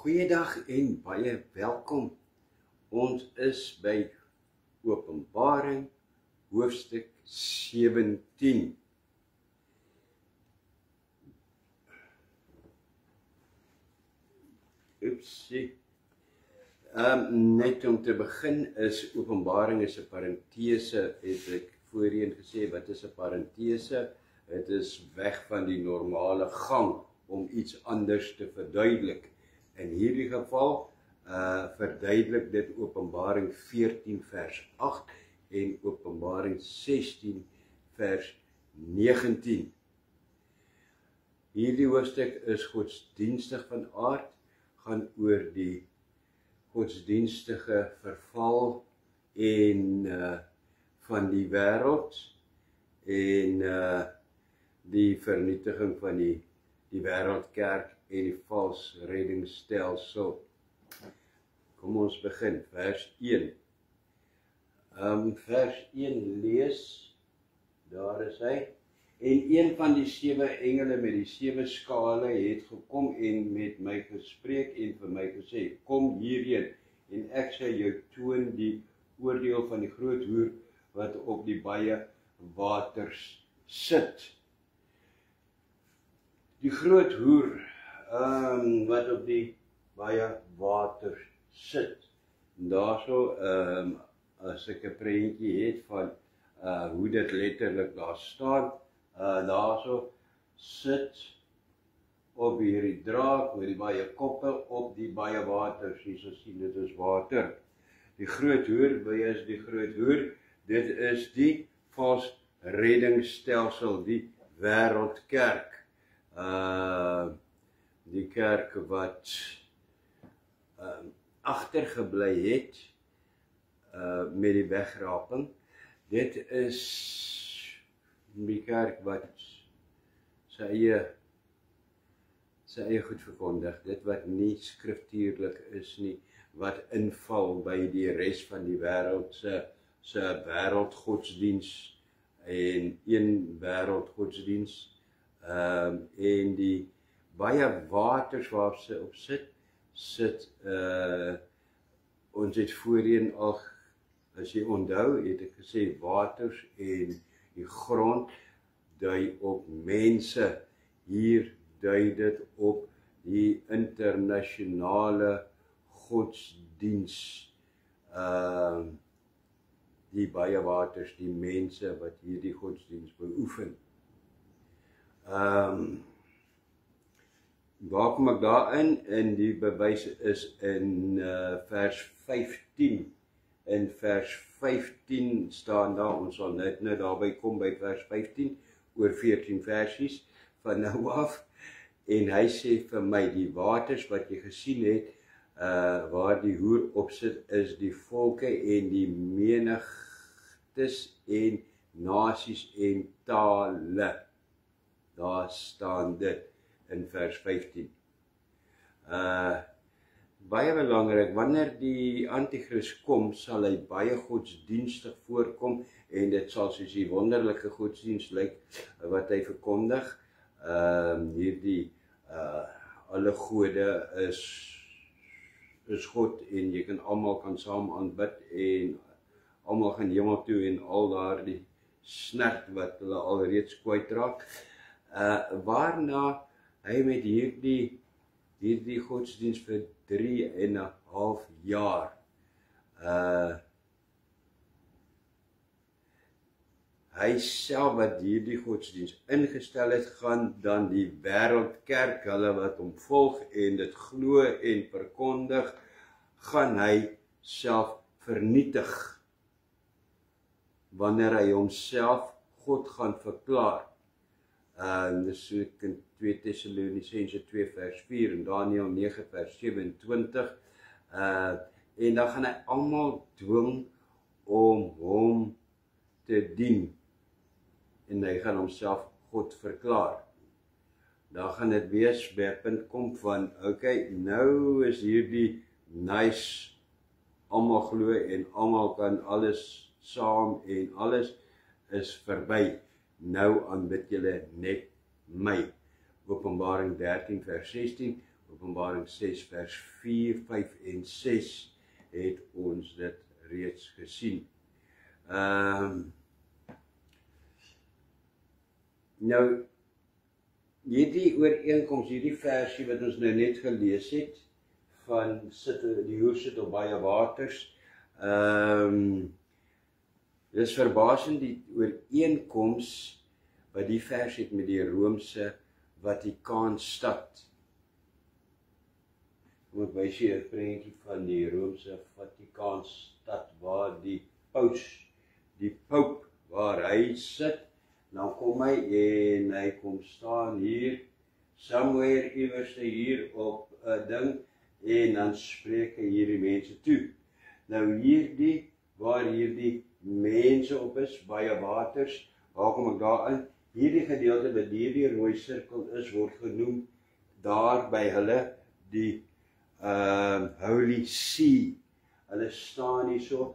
Goeiedag en baie welkom. Ons is by Openbaring hoofstuk 17. Oepsie. Net om te begin is Openbaring is 'n parentese, het ek voorheen gesê. Wat is 'n parentese? Het is weg van die normale gang om iets anders te verduidelik. In hierdie geval verduidelik dit Openbaring 14 vers 8 en Openbaring 16 vers 19. Hierdie hoofstuk is godsdienstig van aard, gaan oor die godsdienstige verval en van die wêreld en die vernietiging van die wêreldkerk en die vals reddingsstelsel. Kom ons begin, vers 1. Vers 1 lees, daar is hy. En een van die 7 engele met die 7 skale het gekom en met my gespreek en vir my gesê, kom hierheen en ek sal jou toon die oordeel van die groot hoer wat op die baie waters sit. Die groot hoer wat op die baie waters sit. Daarso as ek 'n prentjie het van hoe dit letterlik daar staan, daarso sit op hierdie draak met die baie koppe op die baie waters. Hierso sien dit is water. Die groot hoer, wie is die groot hoer? Dit is die vals reddingsstelsel, die wêreldkerk. Die kerk wat agtergebly het met die wegraping. Dit is die kerk wat sy eie goed verkondig, dit wat nie skriftuurlik is nie, wat inval by die res van die wêreld se wêreldgodsdiens en een wêreldgodsdiens. En die baie waters waarop sy op sit, ons het voorheen al, as jy onthou, het ek gesê, waters en die grond dui op mense. Hier dui dit op die internasionale godsdiens, die baie waters, die mense wat hierdie godsdiens beoefen. Waar kom ek daarin? En die bewys is in vers 15. In vers 15 staan daar, ons sal net nou daarby kom by vers 15, oor 14 versies van nou af. En hy sê vir my, die waters wat jy gesien het, waar die hoer op sit, is die volke en die menigtes en nasies en tale. Daar staan dit in vers 15. Baie belangrik, wanneer die antichrist kom, sal hy baie godsdienstig voorkom en dit sal soos die wonderlike godsdienst lyk wat hy verkondig. Hierdie alle gode is God en jy kan almal kan saam aanbid en almal gaan hemel toe en al daardie snert wat hulle alreeds kwytraak. Waarna hy met hierdie godsdienst vir 3,5 jaar hy self wat hierdie godsdienst ingestel het, gaan dan die wêreldkerk, hulle wat hom volg en dit glo en verkondig, gaan hy self vernietig wanneer hy homself God gaan verklaar. Dis so in 2 Tessalonisense 2 vers 4 en Daniël 9 vers 27. En dan gaan hy almal dwing om hom te dien. En hy gaan homself God verklaar. Dan gaan dit wees by 'n punt kom van, okay, nou is hierdie nice, almal glo en almal kan alles saam en alles is verby. Nou aanbid julle net my. Openbaring 13 vers 16, Openbaring 6 vers 4, 5 en 6 het ons dit reeds gesien. Nou, hierdie ooreenkoms, hierdie versie wat ons nou net gelees het, van die hoer sit op baie waters, dis verbasend die ooreenkoms wat die vers het met die Romeinse Vatikaanstad. Kom ek wys jy 'n prentjie van die Romeinse Vatikaanstad waar die Pope, waar hy sit, dan kom hy en hy kom staan hier, somewhere iewers hier op 'n ding, en dan spreek hy hierdie mense toe. Nou waar hierdie mense op is, baie waters, waar kom ek daarin? Hierdie gedeelte wat hierdie rooi sirkel is, word genoem daar by hulle die Holy See. Hulle staan hier so,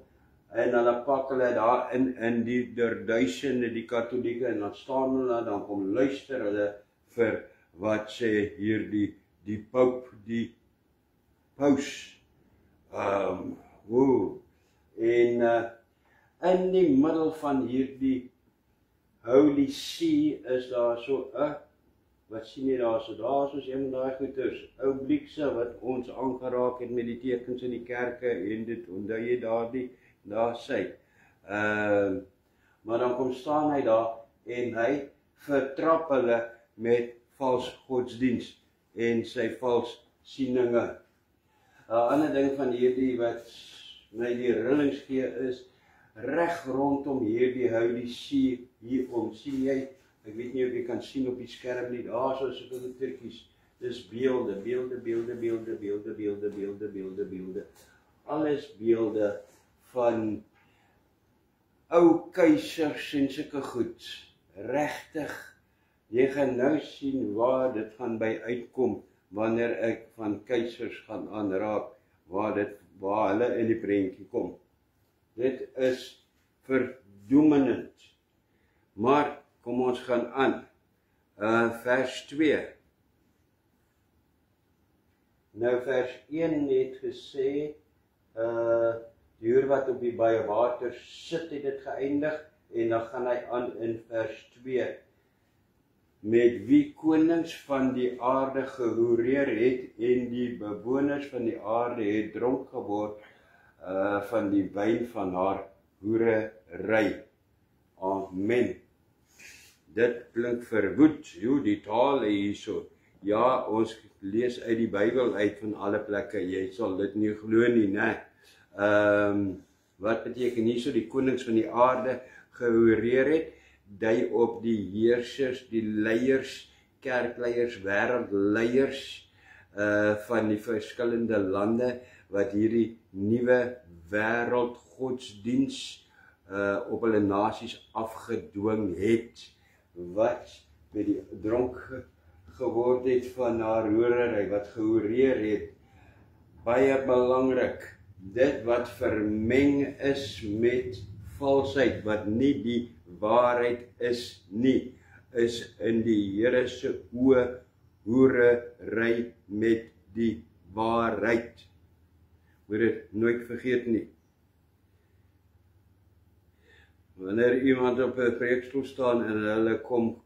en hulle pak hulle daar in die duisende, die katholieke, en dan staan hulle, dan kom luister hulle vir wat sê hier die Pope, die Paus. En in die middel van hierdie Holy See is daar so wat sien jy daar so? Daar is ons een van daai goeters, obliekse wat ons aangeraak het met die tekens in die kerke en dit, onthou jy daar sê. Maar dan kom staan hy daar en hy vertrap hulle met vals godsdienst en sy vals sieninge. 'n Ander ding van hierdie wat my die rillings gee is, reg rondom hierdie Holy See hierom, sien jy, ek weet nie of jy kan sien op die skerm nie, daar so sulke turkies, dis beelde, alles beelde van ou keisers en sulke goed, regtig, jy gaan nou sien waar dit gaan by uitkom, wanneer ek van keisers gaan aanraak, waar hulle in die prentjie kom. Dit is verdoemenend. Maar, kom ons gaan aan. Vers 2. Nou vers 1 het gesê, die hoer wat op die baie water sit, het dit geëindig, en dan gaan hy aan in vers 2. Met wie konings van die aarde gehoereer het, en die bewoners van die aarde het dronk geword, van die wyn van haar hoerery. Amen. Dit klink verwoed, die taal hierso. Ja, ons lees uit die Bybel uit van alle plekke, jy sal dit nie glo nie, né? Wat beteken hierso die konings van die aarde gehoereer het? Dui op die heersers, die leiers, kerkleiers, wêreldleiers van die verskillende lande wat hierdie nuwe wêreldgodsdiens op hulle nasies afgedwing het, wat met die dronk geword het van haar hoerery, wat gehoereer het. Baie belangrik, dit wat vermeng is met valsheid, wat nie die waarheid is nie, is in die Here se oë hoerery met die waarheid. Moet dit nooit vergeet nie. Wanneer iemand op 'n preekstoel staan en hulle kom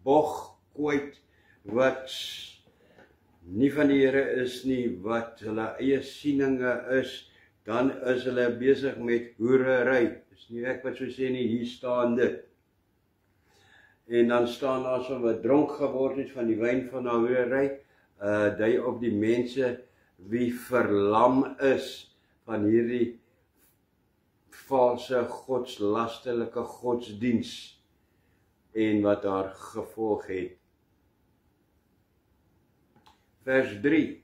bog kwyt wat nie van die Here is nie, wat hulle eie sieninge is, dan is hulle besig met hoerery. Dis nie ek wat so sê nie, hier staan dit. En dan staan daar so wat dronk geword het van die wyn van haar hoerery, dui op die mense wie verlam is van hierdie valse godslastelike godsdiens en wat daar gevolg het. Vers 3.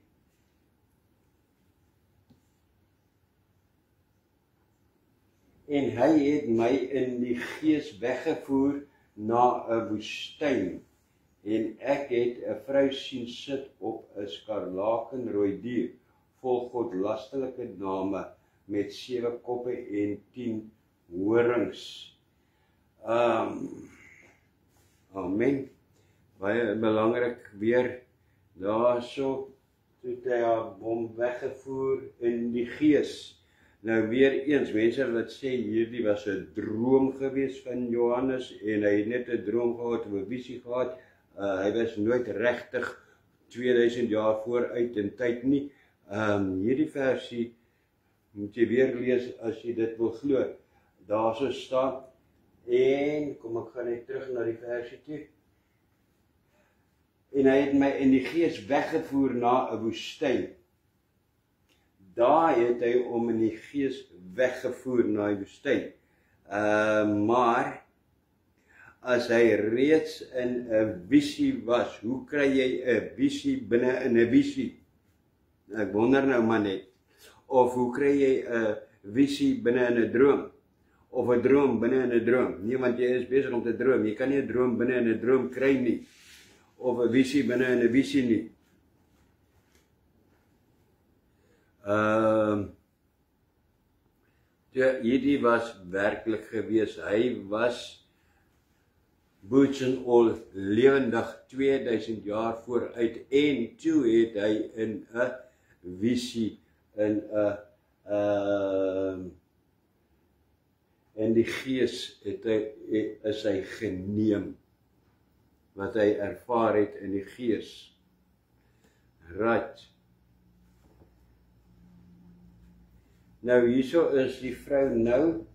En hy het my in die gees weggevoer na 'n woestyn, en ek het 'n vrou sien sit op 'n skarlakenrooi dier, vol godlastelike name, met 7 koppe en 10 horings. Amen. Baie belangrik weer daarso, toe het hy hom weggevoer in die gees. Nou weer eens, mense wat sê hierdie was 'n droom gewees van Johannes en hy het net 'n droom gehad of 'n visie gehad. Hy was nooit regtig 2000 jaar vooruit in tyd nie. Hierdie versie moet jy weer lees as jy dit wil glo. Daarso staan en kom ek gaan net terug na die versie toe. En hy het my in die gees weggevoer na 'n woestyn. Daar het hy om in die gees weggevoer na die woestyn. Maar as hy reeds in 'n visie was, hoe kry jy 'n visie binne in 'n visie? Ek wonder nou maar net. Of hoe kry jy 'n visie binne in 'n droom? Of 'n droom binne in 'n droom? Nee, want jy is besig om te droom. Jy kan nie 'n droom binne in 'n droom kry nie. Of 'n visie binne in 'n visie nie. Hierdie was werklik gewees. Hy was boots en al lewendig 2000 jaar vooruit en toe het hy in 'n visie in 'n in die gees is hy geneem wat hy ervaar het in die gees. Right. Nou hierso is die vrou nou.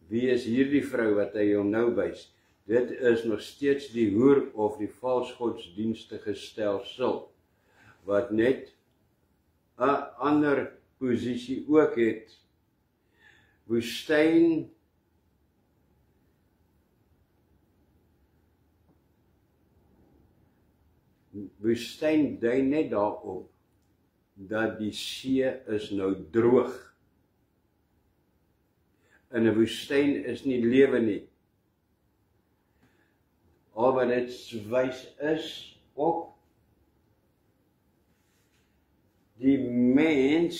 Wie is hierdie vrou wat hy hom nou wys? Dit is nog steeds die hoer of die vals godsdienstige stelsel wat net 'n ander posisie ook het. Woestyn dui net daarop dat die see is nou droog. In 'n woestyn is nie lewe nie. Al wat dit wys is op die mens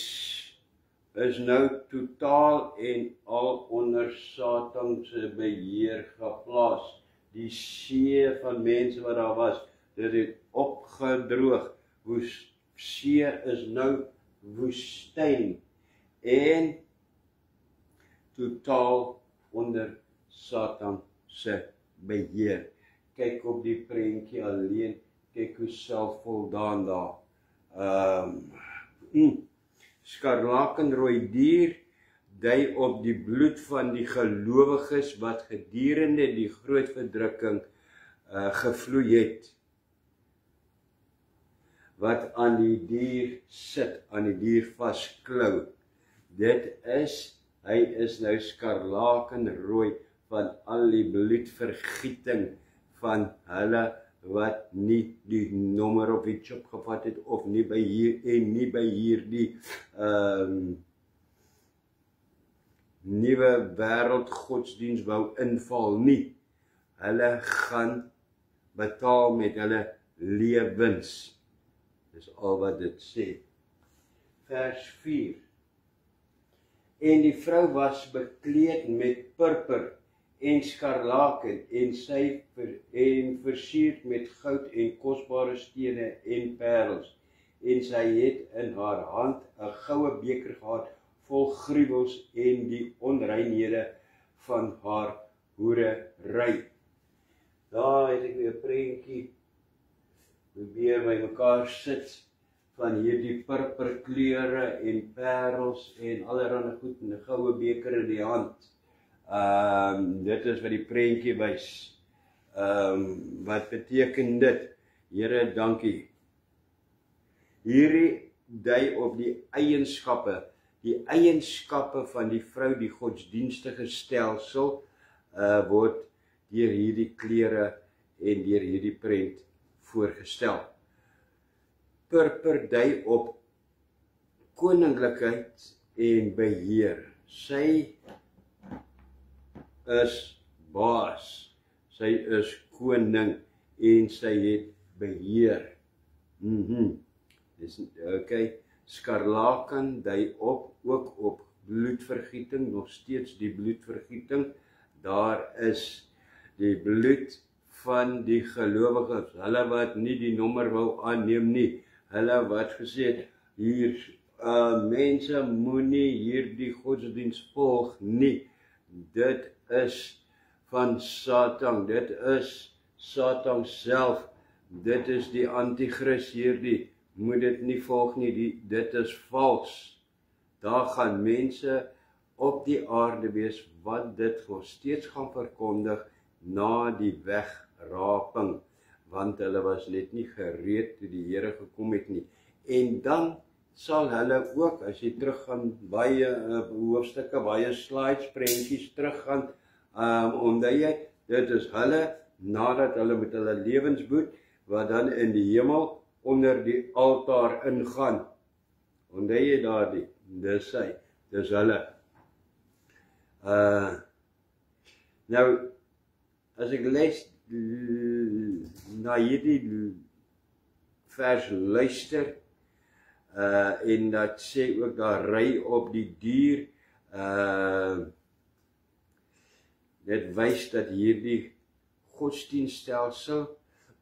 is nou totaal en al onder Satan se beheer geplaas. Die see van mense wat daar was, dit het opgedroog. See is nou woestyn en totaal onder Satan se beheer. Kyk op die prentjie alleen, kyk hoe selfvoldaan daar. Skarlakenrooi dier dui op die bloed van die gelowiges wat gedurende die groot verdrukking gevloei het. Wat aan die dier sit, aan die dier vasklou. Hy is nou skarlakenrooi van al die bloedvergieting van hulle wat nie die nommer op die chip gevat het of nie by hier en nie by hierdie nuwe wêreld godsdiens wou inval nie. Hulle gaan betaal met hulle lewens. Dis al wat dit sê. Vers 4. En die vrou was bekleed met purper en skarlaken en versierd met goud en kosbare stene en parels. En sy het in haar hand 'n goue beker gehad vol gruwels en die onreinhede van haar hoerery. Daar het ek weer 'n prentjie probeer by mekaar sit van hierdie purperkleure en parels en allerlei goed en 'n goue beker in die hand. Dit is wat die prentjie wys. Wat beteken dit? Here, dankie. Hierdie dui op die eienskappe van die vrou, die godsdienstige stelsel, word deur hierdie kleure en deur hierdie prent voorgestel. Purper dui op koninklikheid en beheer. Sy is baas, sy is koning en sy het beheer. Dis okay. Skarlaken dui ook op bloedvergieting, nog steeds die bloedvergieting. Daar is die bloed van die gelowiges, hulle wat nie die nommer wou aanneem nie, hulle wat gesê het, hier, mense moenie hierdie godsdienst volg nie, dit is van Satan, dit is Satan self, dit is die antichrist hierdie, moet dit nie volg nie, dit is vals. Daar gaan mense op die aarde wees wat dit nog steeds gaan verkondig na die wegraping, want hulle was net nie gereed toe die Here gekom het nie. En dan sal hulle ook, as jy teruggaan, baie hoofstukke, baie slides, prentjies teruggaan, omdat dit is hulle, nadat hulle met hulle lewens boet, wat dan in die hemel onder die altaar ingaan. Onthou jy daardie, dis hy, dis hulle. Nou, as ek lees na hierdie vers luister, en dat sê ook daar ry op die dier, dit wys dat hierdie godsdienststelsel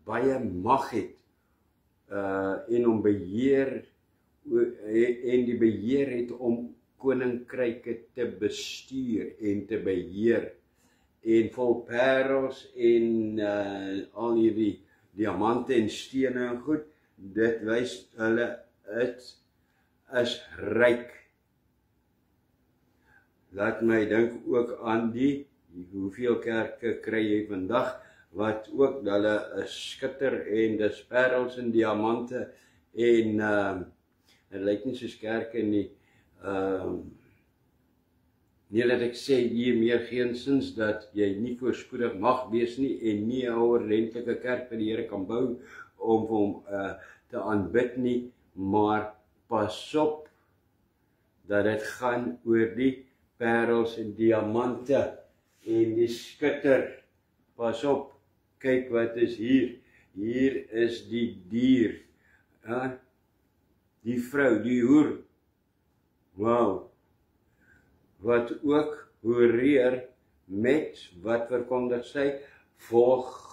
baie mag het, en om beheer, en die beheer het om koninkryke te bestuur en te beheer, en vol parels en al hierdie diamante en stene en goed, dit wys hulle is ryk. Laat my dink ook aan hoeveel kerke kry jy vandag, wat ook hulle skitter en dis parels en diamante en dit lyk nie soos kerke nie. Nie dat ek sê hiermee geensins dat jy nie voorspoedig mag wees nie en nie 'n ordentlike kerk vir die Here kan bou om vir hom te aanbid nie, maar pas op dat dit gaan oor die parels en diamante en die skitter. Pas op, kyk wat is hier. Hier is die dier, die vrou, die hoer. Wow. Wat ook hoereer met wat verkondig sy, volg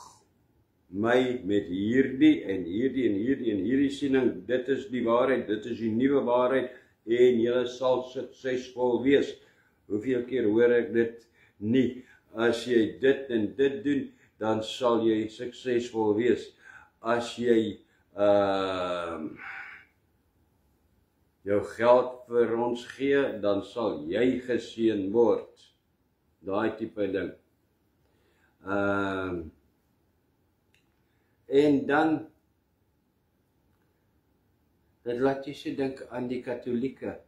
my met hierdie en hierdie en hierdie en hierdie siening, dit is die waarheid, dit is die nuwe waarheid en julle sal suksesvol wees. Hoeveel keer hoor ek dit nie? As jy dit en dit doen, dan sal jy suksesvol wees. As jy jou geld vir ons gee, dan sal jy geseën word. Daai tipe ding. En dan, dit laat jy so dink aan die katholieke.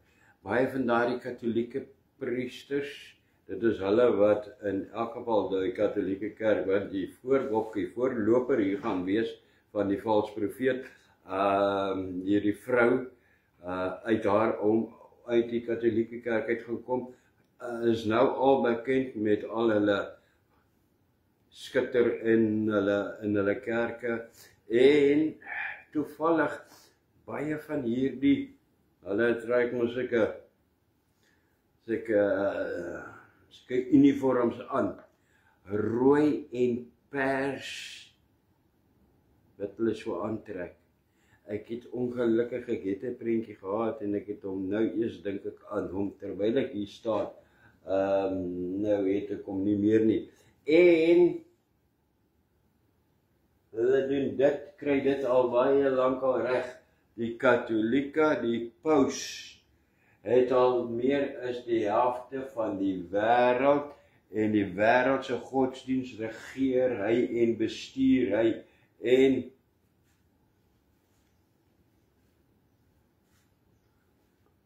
Baie van daardie katholieke priesters, dit is hulle wat in elk geval die katholieke kerk, wat die voorloper hier gaan wees van die valse profeet, hierdie vrou, uit die katholieke kerk uitgekom, is nou al bekend met al hulle skitter in hulle kerke, en toevallig baie van hierdie, hulle trek mos sulke uniforms aan, rooi en pers, wat hulle so aantrek. Ek het ongelukkig, ek het 'n prentjie gehad en ek het hom nou eers dink ek aan hom terwyl ek hier staan. Nou het ek hom nie meer nie. En hulle doen dit, kry dit al baie lank al reg. Die katholieke, die paus, het al meer as die helfte van die wêreld en die wêreldse godsdienst regeer hy en bestuur hy en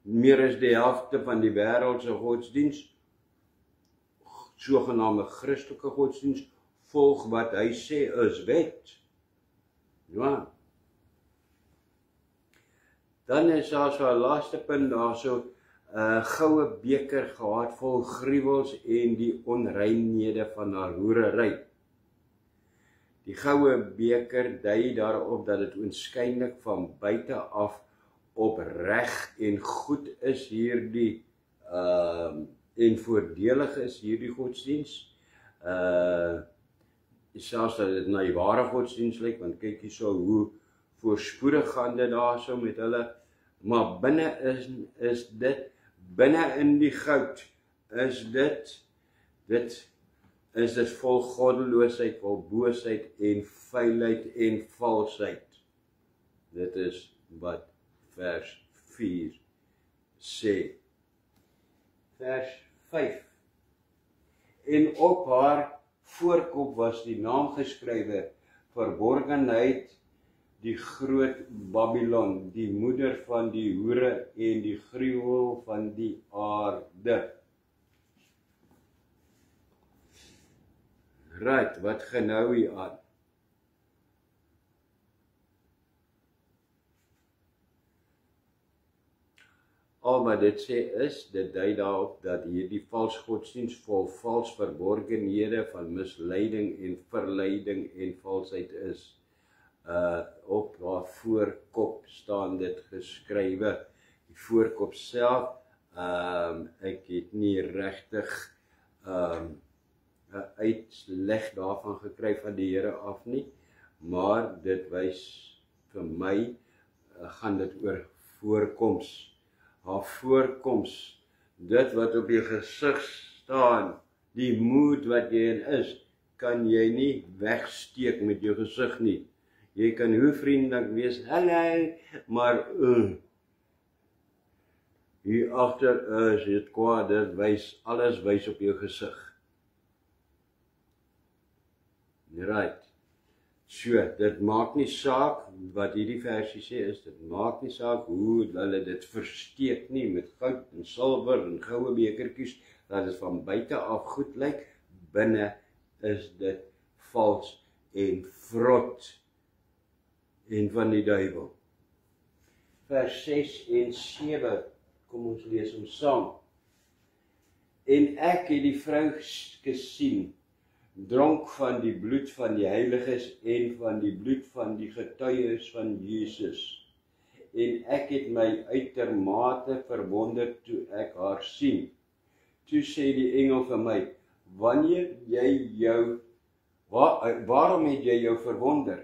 meer as die helfte van die wêreldse godsdienst, sogenaamde Christelike godsdienst, volg wat hy sê is wet. Ja. Dan is daar so 'n laaste punt daar so 'n goue beker gehad vol gruwels en die onreinhede van haar hoerery. Die goue beker dui daarop dat dit oënskynlik van buite af opreg en goed is hierdie en voordelig is hierdie godsdienst. selfs dat dit na die ware godsdienst lyk, want kyk hier so hoe voorspoedig gaan dit daar so met hulle, maar binne is dit, binne in die goud, is dit vol goddeloosheid, vol boosheid en vuilheid en valsheid. Dit is wat vers 4 sê. Vers 5. En op haar voorkop was die naam geskrywe, verborgenheid, die groot Babylon, die moeder van die hoere en die gruwel van die aarde. Right, wat gaan nou hier aan? Al wat dit sê is, dit dui daarop dat hierdie vals godsdienst vol vals verborgenhede van misleiding en verleiding en valsheid is. Op haar voorkop staan dit geskrywe. Die voorkop self, ek het nie regtig 'n uitleg daarvan gekry van die Here af nie, maar dit wys vir my, gaan dit oor voorkoms. Haar voorkoms, dit wat op jou gesig staan, die moed wat jy in is, kan jy nie wegsteek met jou gesig nie. Jy kan hoe vriendelik wees, hallo, maar hier agter is dit kwaad, dit wys, alles wys op jou gesig. Right. So, dit maak nie saak, wat hierdie versie sê is, dit maak nie saak hoe hulle dit versteek nie, met goud en silwer en goue bekertjies, dat dit van buite af goed lyk, binne is dit vals en vrot en van die duiwel. Vers 6 en 7, kom ons lees hom saam. En ek het die vrou gesien, dronk van die bloed van die heiliges en van die bloed van die getuies van Jesus. En ek het my uitermate verwonder toe ek haar sien. Toe sê die engel vir my, waarom het jy jou verwonder?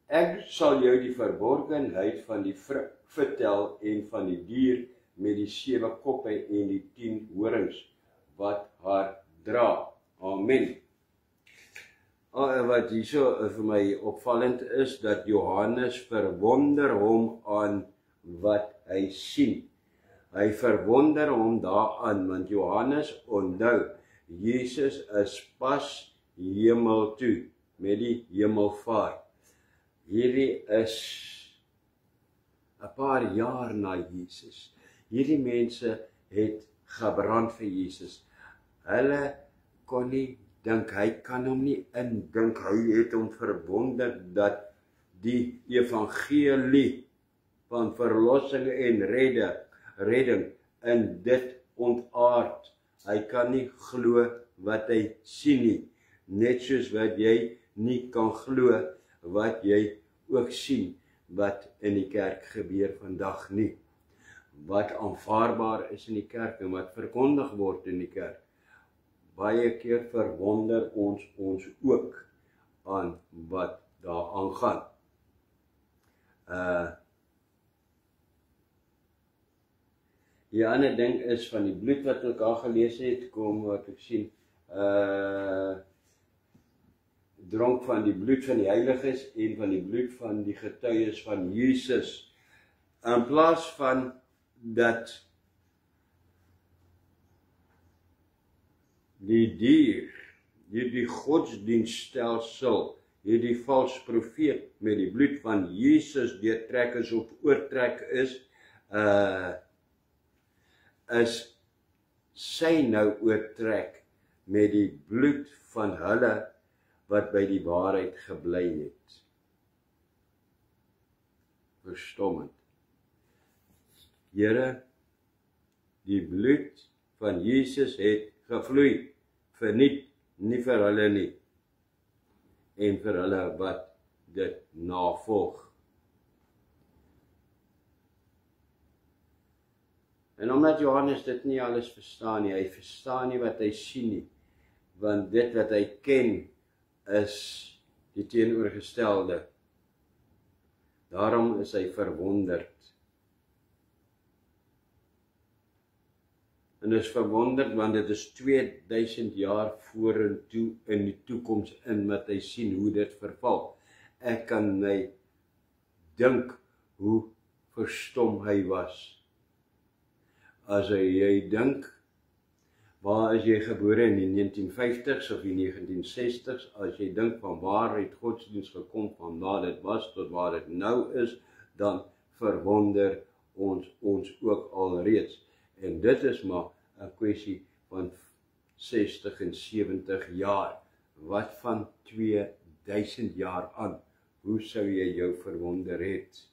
Ek sal jou die verborgenheid van die vrou vertel en van die dier met die 7 koppe en die 10 horings wat haar dra. Amen. Wat hierso vir my opvallend is, dat Johannes verwonder hom aan wat hy sien. Hy verwonder hom daaraan, want Johannes onthou, Jesus is pas hemel toe, met die hemelvaart. Hierdie is 'n paar jaar na Jesus. Hierdie mense het gebrand vir Jesus. Hulle kon nie dink, hy kan hom nie indink, hy het hom verwonder dat die evangelie van verlossing en redding in dit ontaard. Hy kan nie glo wat hy sien nie, net soos wat jy nie kan glo wat jy ook sien, wat in die kerk gebeur vandag nie. Wat aanvaarbaar is in die kerk en wat verkondig word in die kerk. Baie keer verwonder ons ook aan wat daar aangaan. Die ander ding is van die bloed wat ek al gelees het, kom wat ek sien, dronk van die bloed van die heiliges en van die bloed van die getuies van Jesus. In plaas van dat die dier, hierdie godsdienststelsel, hierdie vals profeet met die bloed van Jesus deurtrek is of oortrek is sy nou oortrek met die bloed van hulle wat by die waarheid gebly het. Verstommend. Here, die bloed van Jesus het gevloei, verniet, nie vir hulle nie, en vir hulle wat dit navolg. En omdat Johannes dit nie alles verstaan nie, hy verstaan nie wat hy sien nie, want dit wat hy ken, is die teenoorgestelde. Daarom is hy verwonderd. En is verwonderd want dit is 2000 jaar vorentoe in die toekoms in wat hy sien hoe dit verval. Ek kan my dink hoe verstom hy was. As jy dink, waar is jy gebore in die 1950s of die 1960s, as jy dink van waar het godsdienst gekom, van waar dit was tot waar dit nou is, dan verwonder ons ook alreeds. En dit is maar 'n kwessie van 60 en 70 jaar. Wat van 2000 jaar aan? Hoe sou jy jou verwonder het?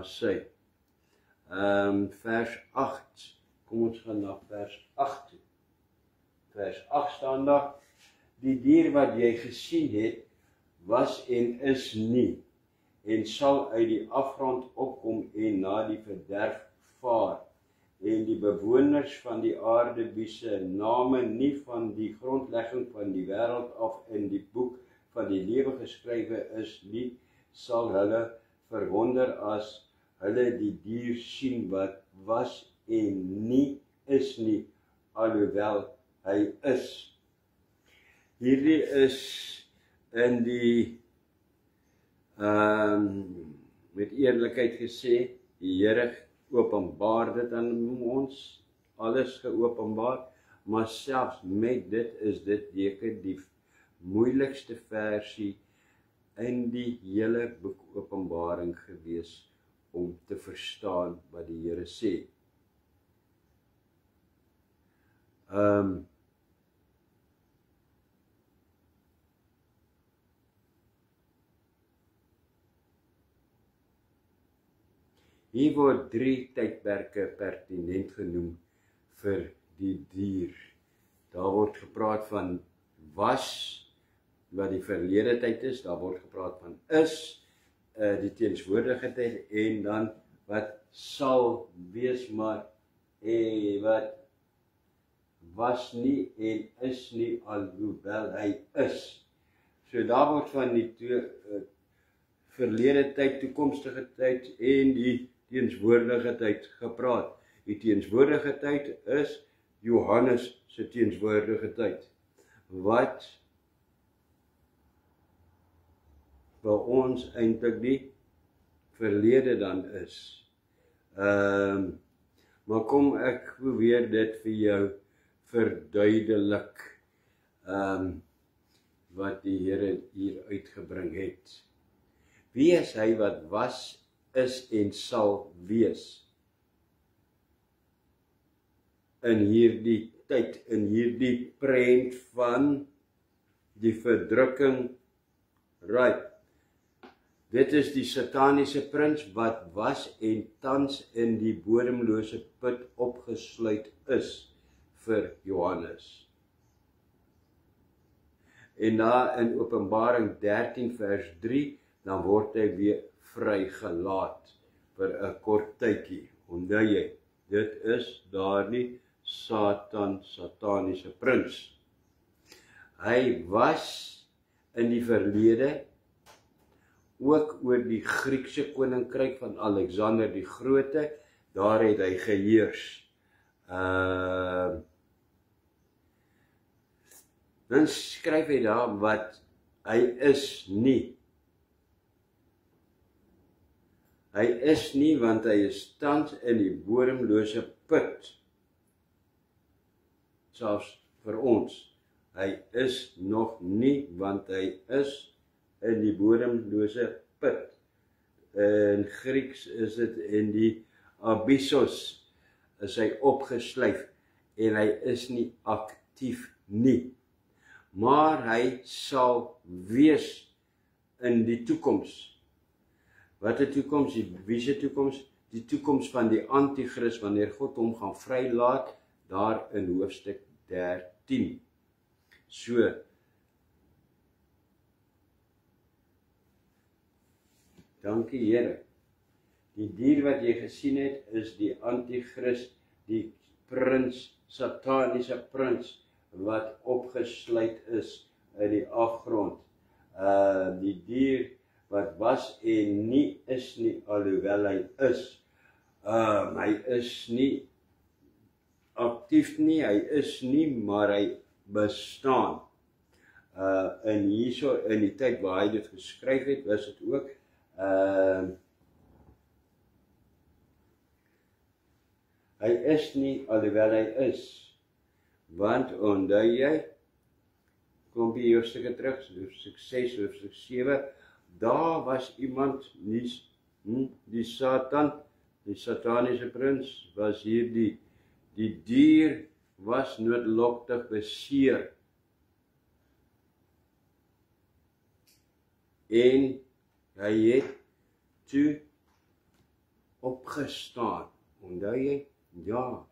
Sê, vers 8, kom ons gaan na vers 8 toe. Vers 8 staan daar, die dier wat jy gesien het, was en is nie, en sal uit die afgrond opkom en na die verderf vaar, en die bewoners van die aarde wie se name nie van die grondlegging van die wêreld af in die boek van die lewe geskrywe is nie, sal hulle verwonder as hulle die dier sien wat was en nie is nie, alhoewel hy is. Hierdie is in die met eerlikheid gesê, die Here openbaar dit aan ons, alles geopenbaar, maar selfs met dit is dit seker die moeilikste versie in die hele boek Openbaring gewees om te verstaan wat die Here sê. Hier word 3 tydperke pertinent genoem vir die dier. Daar word gepraat van was, wat die verlede tyd is, daar word gepraat van is, die teenswoordige tyd, en dan wat sal wees, maar wat was nie en is nie, alhoewel hy is. So daar word van die verlede tyd, toekomstige tyd en die teenswoordige tyd gepraat. Die teenswoordige tyd is Johannes se teenswoordige tyd, wat vir ons eintlik die verlede dan is. Maar kom ek probeer dit vir jou verduidelik, wat die Here hier uitgebring het. Wie is hy wat was, is en sal wees in hierdie tyd, in hierdie prent van die verdrukking, right? Dit is die sataniese prins wat was en tans in die bodemlose put opgesluit is vir Johannes. En daar in Openbaring 13 vers 3, dan word hy weer vrygelaat vir 'n kort tydjie. Onthou jy, dit is daardie sataniese prins. Hy was in die verlede ook oor die Griekse koninkryk van Alexander die Grote, daar het hy geheers. Dan skryf hy daar wat hy is nie. Hy is nie, want hy is tans in die bodemlose put. Selfs vir ons. Hy is nog nie, want hy is in die bodemlose put. In Grieks is dit in die abyssos, is hy opgesluif, en hy is nie aktief nie. Maar hy sal wees in die toekoms. Wat die toekoms? Wie se toekoms? Die toekoms van die antichrist, wanneer God hom gaan vrylaat, daar in hoofstuk 13. So, dankie Here. Die dier wat jy gesien het, is die antichrist, die prins, sataniese prins, wat opgesluit is in die afgrond. Die dier wat was en nie is nie, alhoewel hy is. Hy is nie aktief nie, hy is nie, maar hy bestaan. En hierso in die tyd waar hy dit geskryf het, was dit ook hy is nie, alhoewel hy is. Want onthou jy, klompie hoofstukke terug, hoofstuk 6, hoofstuk 7, daar was iemand, die Satan, die sataniese prins, was hier die dier was noodlottig beseer. En hy het toe opgestaan. Onthou jy? Ja.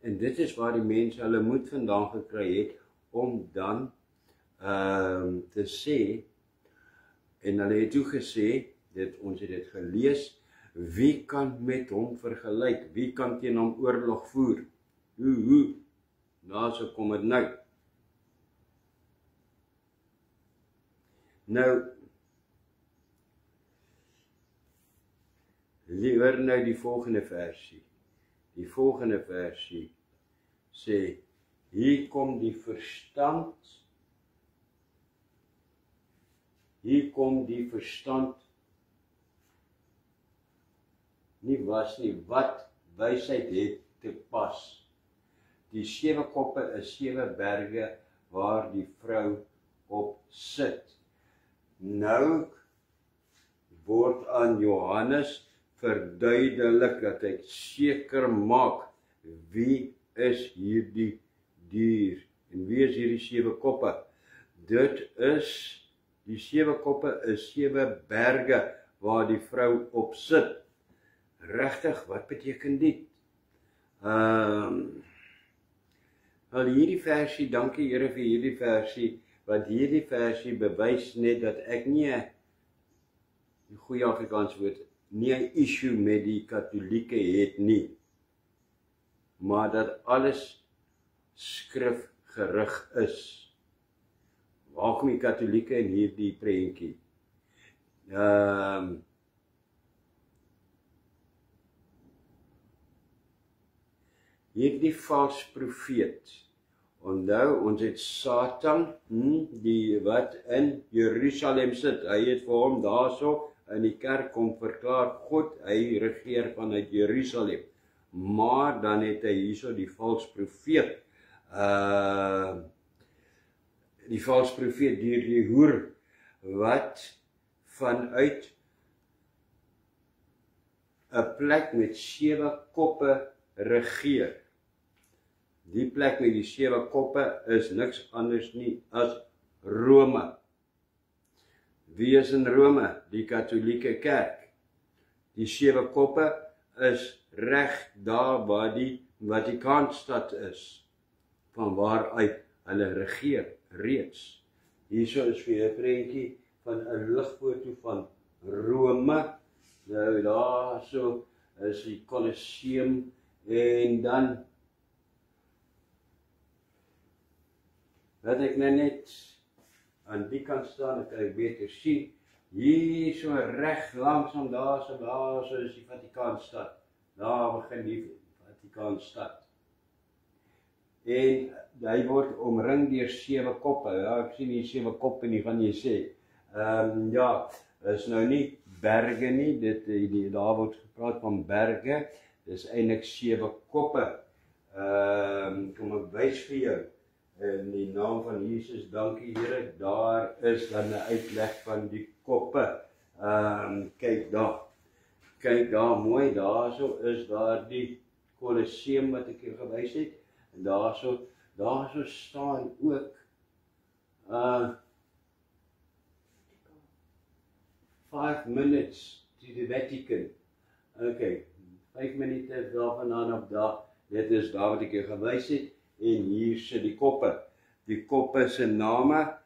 En dit is waar die mense hulle moed vandaan gekry het, om dan te sê, en hulle het toe gesê, ons het dit gelees, wie kan met hom vergelyk? Wie kan teen hom oorlog voer? Nou so kom dit nou. Nou, liewer nou die volgende versie. Die volgende versie sê, hier kom die verstand, nie was nie, wat wysheid het te pas. Die 7 koppe is 7 berge waar die vrou op sit. Nou word aan Johannes verduidelik dat hy seker maak wie is hierdie dier en wie is hierdie 7 koppe. Dit is, die 7 koppe is 7 berge waar die vrou op sit. Regtig, wat beteken dit? Al hierdie versie, dankie Here vir hierdie versie, want hierdie versie bewys net dat ek nie, die goeie Afrikaans woord, nie 'n issue met die Katolieke het nie, maar dat alles skrif gerig is. Waar kom die Katolieke in hierdie prentjie? Hierdie vals profeet. Onthou, ons het Satan, die wat in Jerusalem sit. Hy het vir hom daarso in die kerk kom verklaar, God, hy regeer vanuit Jerusalem. Maar dan het hy hierso die vals profeet. Die vals profeet deur die hoer, wat vanuit 'n plek met 7 koppe regeer. Die plek met die 7 koppe is niks anders nie as Rome. Wie is in Rome? Die Katolieke kerk. Die 7 koppe is reg daar waar die Vatikaanstad is, van waaruit hulle regeer reeds. Hierso is vir 'n prentjie van 'n ligfoto van Rome. Nou daarso is die Colosseum en dan wat ek nou net aan die kant staan, dan kan ek beter sien, hierso reg langsom daarso is die Vatikaanstad. Daar begin die Vatikaanstad. En hy word omring deur 7 koppe. Ja, ek sien hier 7 koppe nie, gaan jy sê. Ja, is nou nie berge nie, daar word gepraat van berge, dis eintlik 7 koppe. Kom ek wys vir jou. In die naam van Jesus, dankie Here, daar is dan 'n uitleg van die koppe. Kyk daar mooi, daarso is daar die Colosseum wat ek jou gewys het, en daarso staan ook 5 minutes to the Vatican. Okay, 5 minute daarvandaan op daar, dit is daar wat ek jou gewys het. En hier sit die koppe. Die koppe se name,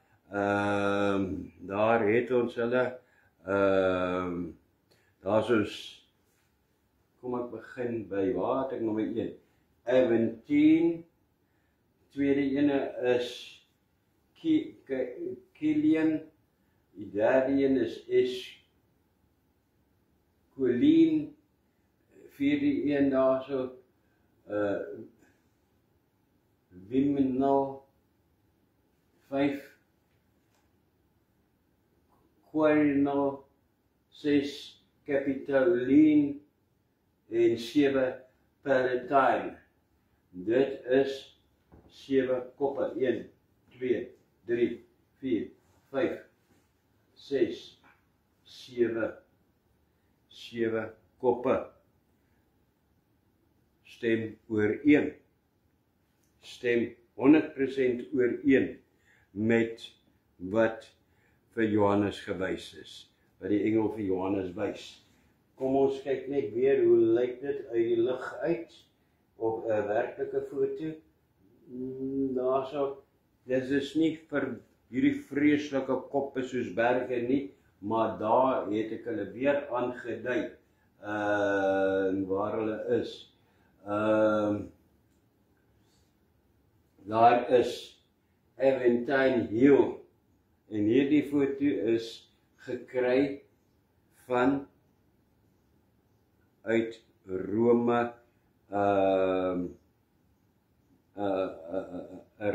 daar het ons hulle, daar is, kom ek begin by, waar het ek nommer 1? Aventine, tweede ene is Kilian, die derde een is Esquilien, vierde een daar so, Wimenal, 5, Quarinal, 6, Capitoline en 7, Palatine. Dit is 7 koppe, 1, 2, 3, 4, 5, 6, 7 koppe. Stem ooreen. Stem 100% ooreen met wat vir Johannes gewys is, wat die engel vir Johannes wys. Kom ons kyk net weer, hoe lyk dit uit die lug uit, op 'n werklike foto. Daarso, dit is nie vir hierdie vreeslike koppe soos berge nie, maar daar het ek hulle weer aangedui, waar hulle is. Daar is Aventine Hill, en hierdie foto is gekry uit Rome, 'n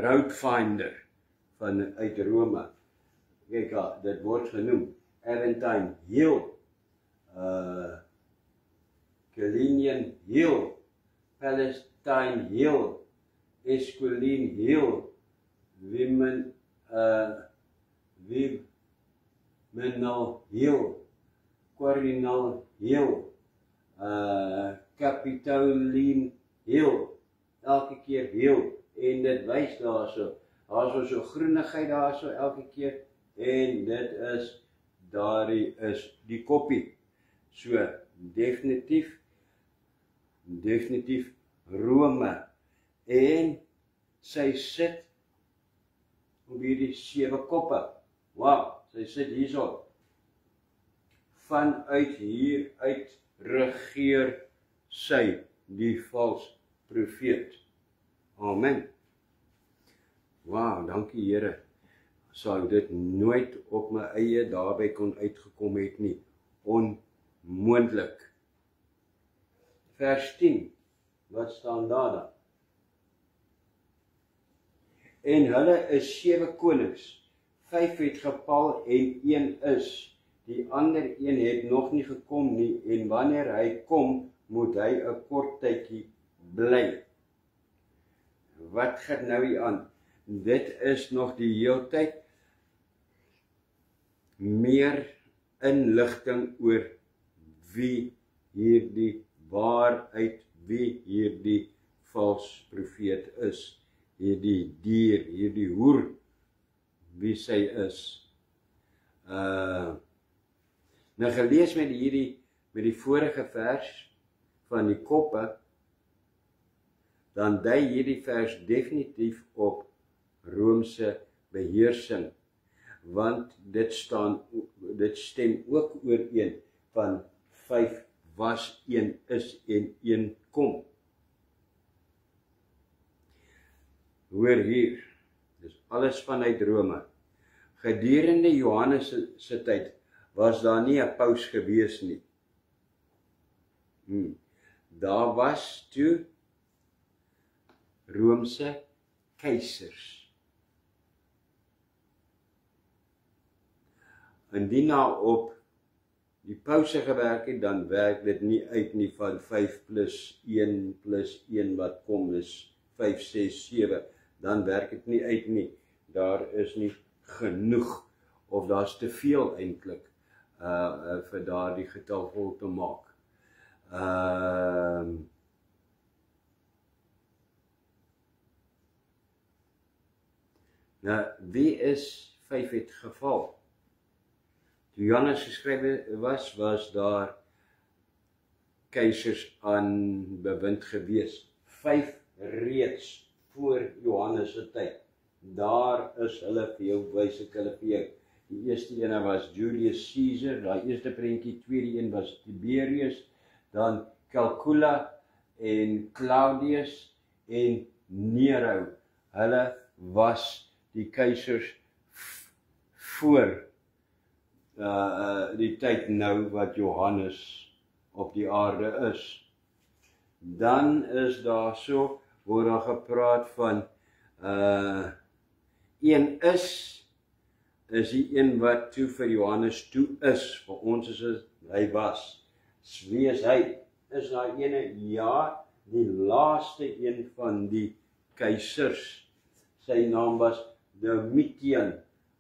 road finder uit Rome. Kyk, dit word genoem Aventine Hill, Kilian Hill, Palatine Hill, Esquilien Hill, Wimenal Hill, Quarinal Hill, Capitoline Hill, elke keer hill, en dit wys daarso, daar's so groenigheid daarso elke keer, en dit is, daardie is die koppie. So, definitief Rome, en sy sit op hierdie 7 koppe. Wow, sy sit hierso. Vanuit hier uit regeer sy, die vals profeet. Amen. Wow, dankie Here. Sou dit nooit op my eie daarby kon uitgekom het nie. Onmoontlik. Vers 10, wat staan daar dan? En hulle is 7 konings, 5 het geval en 1 is. Die ander een het nog nie gekom nie, en wanneer hy kom, moet hy 'n kort tydjie bly. Wat gaan nou hier aan? Dit is nog die heeltyd meer inligting oor wie hierdie vals profeet is, hierdie dier, hierdie hoer, wie sy is. Nou gelees met die vorige vers van die koppe, dan dui hierdie vers definitief op Romeinse beheersing, want dit stem ook ooreen van 5 was, 1 is en 1 kom. Hoor hier, dis alles vanuit Rome. Gedurende Johannes se tyd was daar nie 'n paus gewees nie. Daar was toe Romeinse keisers. Indien nou op die pause gewerk het, dan werk dit nie uit nie van 5 plus 1 wat kom is 5, 6, 7. Dan werk dit nie uit nie. Daar is nie genoeg, of daar's te veel eintlik vir daardie getal vol te maak. Nou, wie is 5 het geval? Toe Johannes geskrywe was daar keisers aan bewind gewees. 5 reeds voor Johannes se tyd. Daar is hulle vir jou, wys ek hulle vir jou. Die eerste ene was Julius Caesar, die eerste prentjie, tweede een was Tiberius, dan Calcula en Claudius en Nero. Hulle was die keisers voor die tyd nou wat Johannes op die aarde is. Dan is daar so, word daar gepraat van een is die een wat toe vir Johannes toe is, vir ons is het, hy was. Wie is hy? Is daar ene? Ja, die laaste een van die keisers. Sy naam was Domitian.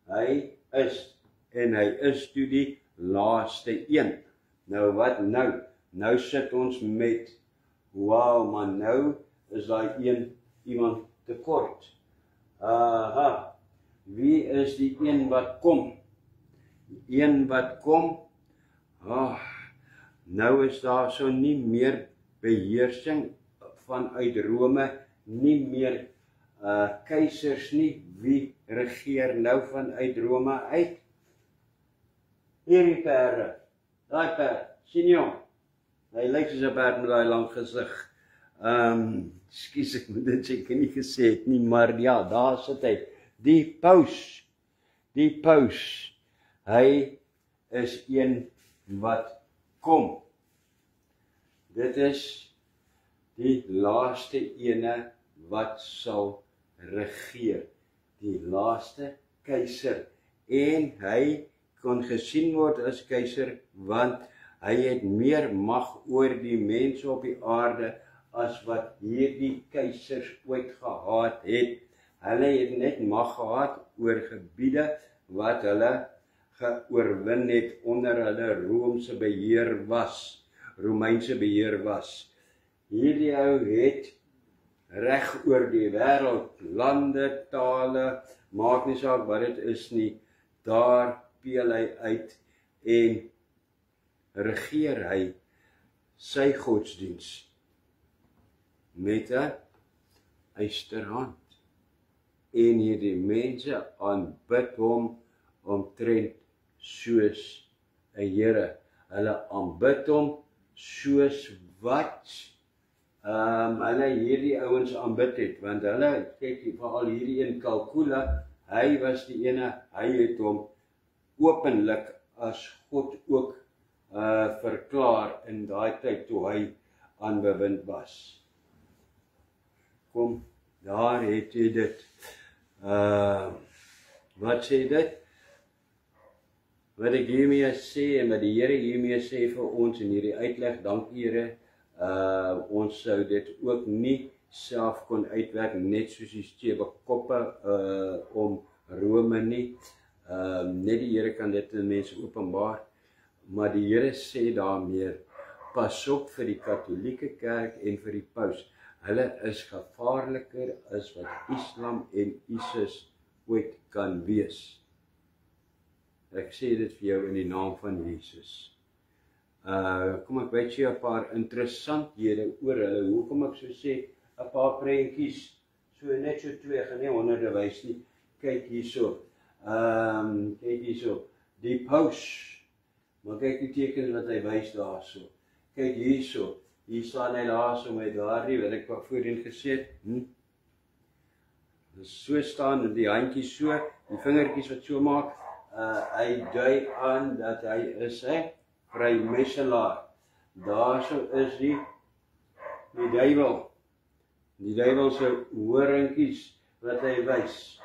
Hy is, en hy is toe die laaste een. Nou wat nou? Nou sit ons met, wow man, nou is daar iemand tekort. Aha, wie is die een wat kom? Een wat kom, nou is daar so nie meer beheersing vanuit Rome, nie meer keisers nie, wie regeer nou vanuit Rome uit? Hierdie perde, daai perd, sien jy hom? Hy lyk soos 'n perd met daai lang gesig. Skus, ek moet dit seker nie gesê het nie, maar ja, daar sit hy. Die paus, hy is een wat kom. Dit is die laaste ene wat sal regeer. Die laaste keiser. En hy kon gesien word as keiser, want hy het meer mag oor die mense op die aarde as wat hierdie keisers ooit gehad het. Hulle het net mag gehad oor gebiede wat hulle geoorwin het onder hulle Romeinse beheer was. Hierdie ou het reg oor die wêreld, lande, tale, maak nie saak wat dit is nie, daar peel hy uit en regeer hy sy godsdiens met 'n eysterhand. En hierdie mense aanbid hom omtrent soos 'n Here. Hulle aanbid hom soos wat hulle hierdie ouens aanbid het, want hulle, kyk, veral hierdie een Kalkula, hy was die ene, hy het hom openlik as God ook verklaar in daai tyd toe hy aan bewind was. Kom, daar het jy dit. Wat sê dit? Wat ek hiermee sê en wat die Here hiermee sê vir ons in hierdie uitleg, dank Here, ons sou dit ook nie self kon uitwerk, net soos die 7 koppe om Rome nie. Net die Here kan dit in mense openbaar, maar die Here sê daarmee, pas op vir die katholieke kerk en vir die paus. Hulle is gevaarliker as wat Islam en ISIS ooit kan wees. Ek sê dit vir jou in die naam van Jesus. Kom ek weet jy 'n paar interessanthede oor hulle. Hoekom ek so sê, 'n paar prentjies, so net so 2, gaan nie honderde wys nie. Kyk hierso. Kyk hierso. Die paus. Maar kyk die tekens wat hy wys daarso. Kyk hierso. Hier staan hy daarso met daardie wat ek voorheen gesê het. So staan en die handjies so, die vingertjies wat so maak. Hy dui aan dat hy is 'n vrymeiselaar. Daarso is die duiwel. Die duiwel se horingkies wat hy wys.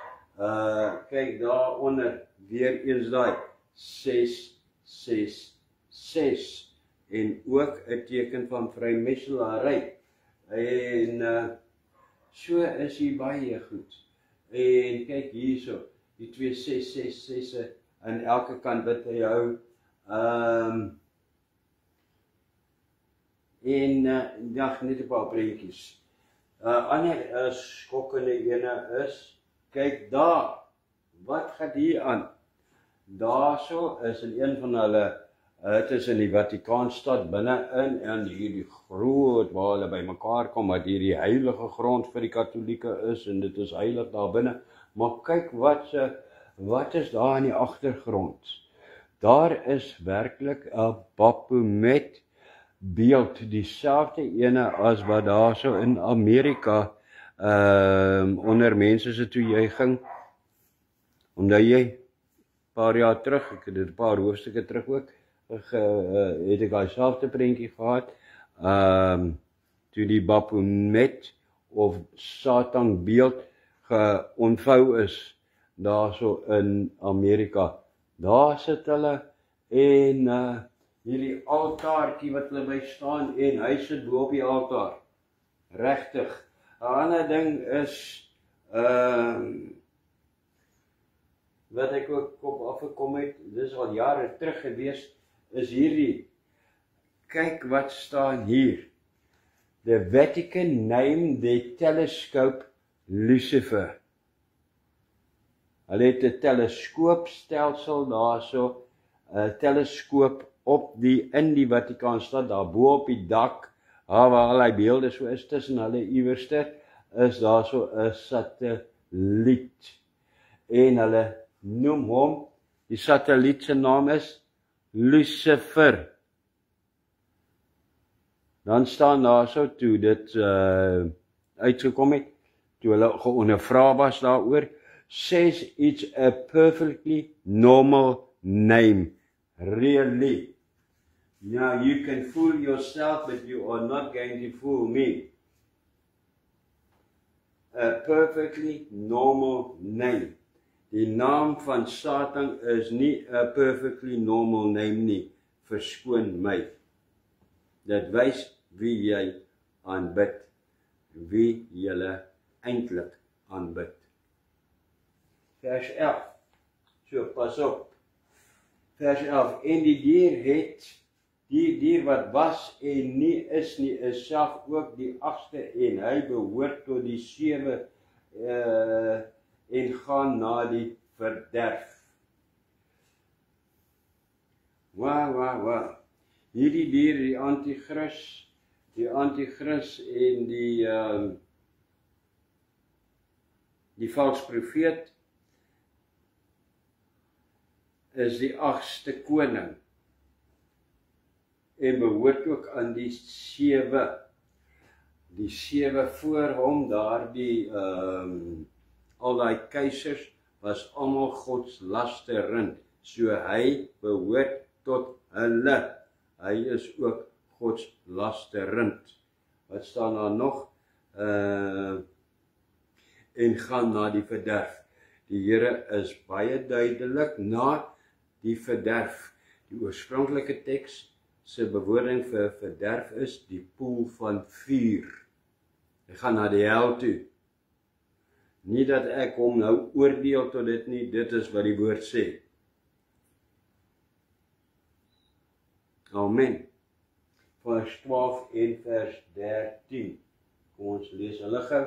Kyk daaronder, weer eens daai 666 en ook 'n teken van vrymeiselaarry. En so is hy baie goed. En kyk hierso, die 2 666 aan elke kant wat hy hou. En dag net 'n paar prentjies. Ander skokkende ene is, kyk daar, wat gaan hier aan? Daarso is in een van hulle, het is in die Vatikaanstad binne-in, en hierdie groot waar hulle by mekaar kom, wat hierdie heilige grond vir die katholieke is, en dit is heilig daar binne. Maar kyk wat is daar in die agtergrond? Daar is werklik 'n Baphomet beeld, dieselfde ene as wat daarso in Amerika onder mense se toejuiging Omdat jy paar jaar terug, ek het dit 'n paar hoofstukke terug ook, het ek daai selfde prentjie gehad, toe die Baphomet of Satan beeld geontvou is, daarso in Amerika. Daar sit hulle en hierdie altaartjie wat hulle by staan en hy sit bo op die altaar. Regtig. 'n ander ding is wat ek ook op afgekom het, dis al jare terug gewees, is hierdie. Kyk wat staan hier. The Vatican named the telescope Lucifer. Hulle het 'n teleskoopstelsel daarso, 'n teleskoop in die Vatikaanstad, daar bo op die dak, waar al die beelde so is, tussen hulle iewerste, is daar so 'n satelliet. En hulle noem hom, die satelliet se naam is Lucifer. Dan staan daar so toe dit uitgekom het, toe hulle geondervra was daaroor, says it's a perfectly normal name. Really. Now you can fool yourself, but you are not going to fool me. A perfectly normal name. Die naam van Satan is nie 'n perfectly normal name nie. Verskoon my. Dit wys wie jy aanbid, wie jy eintlik aanbid. Vers 11. So pas op. Vers 11. En die dier wat was en nie is nie, is self ook die 8ste en hy behoort tot die 7 en gaan na die verderf. Wow. Hierdie dier, die antichris en die valse profeet is die 8ste koning en behoort ook aan die 7. Die 7 voor hom, daardie al die keisers was almal godslasterend, so hy behoort tot hulle. Hy is ook godslasterend. Wat staan daar nog? En gaan na die verderf. Die Here is baie duidelik na die verderf. Die oorspronklike teks se bewoording vir verderf is die poel van vuur. Hy gaan na die hel toe. Nie dat ek hom nou oordeel tot dit nie, dit is wat die woord sê. Amen. Vers 12 en vers 13. Kom ons lees hulle gou.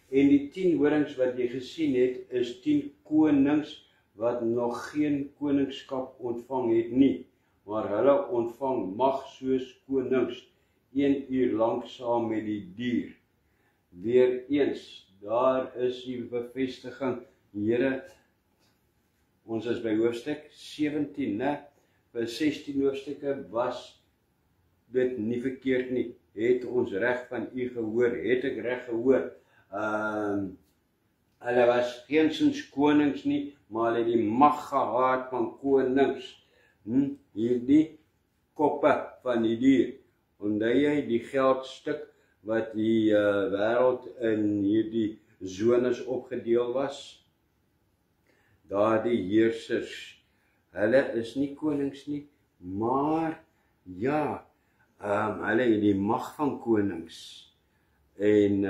En die 10 horings wat jy gesien het, is 10 konings wat nog geen koningskap ontvang het nie, maar hulle ontvang mag soos konings, 1 uur lank saam met die dier. Weereens, daar is die bevestiging, Here, ons is by hoofstuk 17, né? Vir 16 hoofstukke was dit nie verkeerd nie, het ons reg van u gehoor, het ek reg gehoor, hulle was geensins konings nie, maar hulle het die mag gehad van konings, hierdie koppe van die dier, onthou jy die geldstuk, wat die wêreld in hierdie zones opgedeel was, daar die heersers, hulle is nie konings nie, maar ja, hulle het die mag van konings, en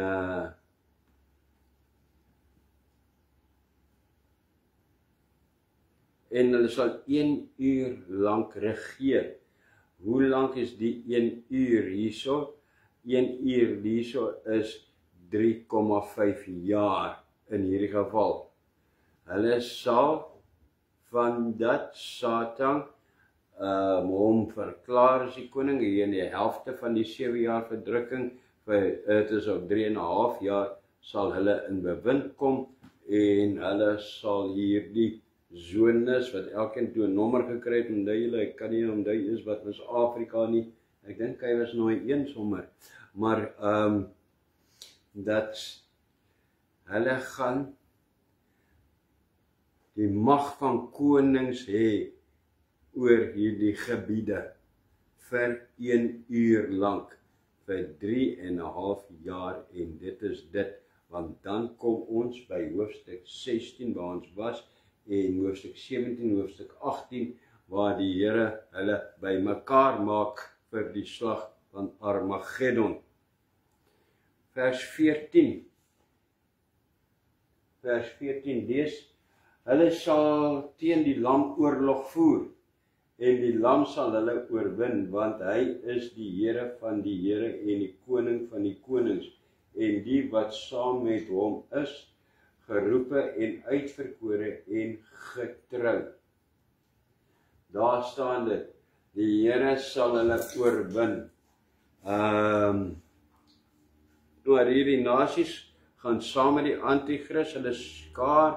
hulle sal 1 uur lank regeer. Hoe lank is die 1 uur hierso? 1 uur hierso is 3,5 jaar in hierdie geval. Hulle sal van dat Satan hom verklaar as die koning hier in die helfte van die 7 jaar verdrukking, dit is op 3,5 jaar, sal hulle in bewind kom, en hulle sal hierdie zones, wat elkeen toe 'n nommer gekry het, onthou julle, ek kan nie onthou is wat was Afrika nie, ek dink hy was nou 1 sommer, maar dat hulle gaan die mag van konings hê oor hierdie gebiede vir 1 uur lank, vir 3,5 jaar, en dit is dit, want dan kom ons by hoofstuk 16 waar ons was, en hoofstuk 17, hoofstuk 18, waar die Here hulle bymekaar maak vir die slag van Armageddon. Vers 14 lees, hulle sal teen die lam oorlog voer, en die lam sal hulle oorwin, want hy is die Here van die Here en die koning van die konings, en die wat saam met hom is, geroepe en uitverkore en getrou. Daar staan dit, die Here sal hulle oorwin. Oor hierdie nasies gaan saam met die antichrist hulle skaar,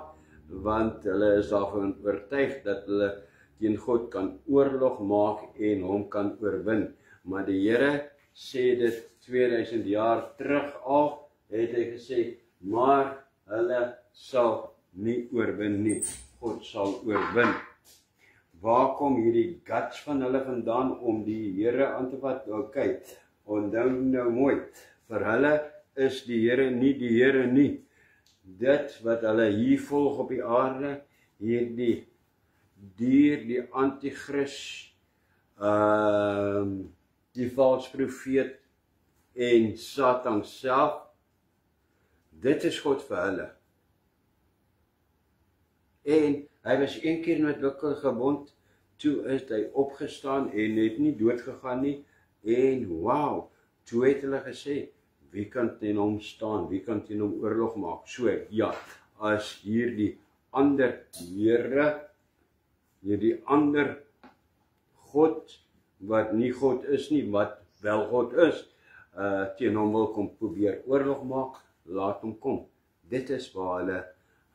want hulle is daarvan oortuig dat hulle teen God kan oorlog maak en hom kan oorwin. Maar die Here sê dit 2000 jaar terug al, het hy gesê, maar hulle sal nie oorwin nie. God sal oorwin. Waar kom hierdie guts van hulle vandaan om die Here aan te vat? Ok, onthou nou mooi, vir hulle is die Here nie. Dit wat hulle hier volg op die aarde, hierdie dier, die antichrist, die valse profeet en Satan self, dit is God vir hulle. En hy was een keer met hulle gebond, toe is hy opgestaan en het nie dood gegaan nie, en wauw, toe het hulle gesê, wie kan teen hom staan, wie kan teen hom oorlog maak? So, ja, as hierdie ander Here, hierdie ander God, wat nie God is nie, wat wel God is, teen hom wil kom probeer oorlog maak, laat hom kom. Dit is waar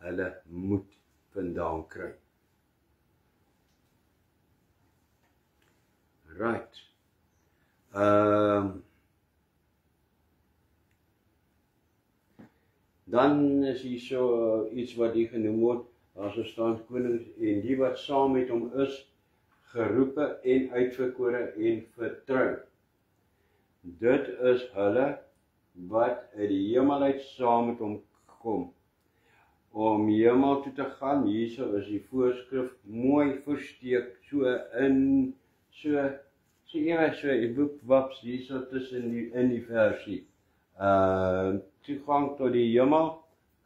hulle moed vandaan kry. Right. Dan is hier so iets wat hier genoem word, as er staan konings en die wat saam met hom is, geroepe en uitverkore en vertrou. Dit is hulle wat uit die hemel uit saam met hom kom. Om hemel toe te gaan, hierso is die voorskrif mooi versteek, so waps, hierso tussen in die versie. Toegang tot die hemel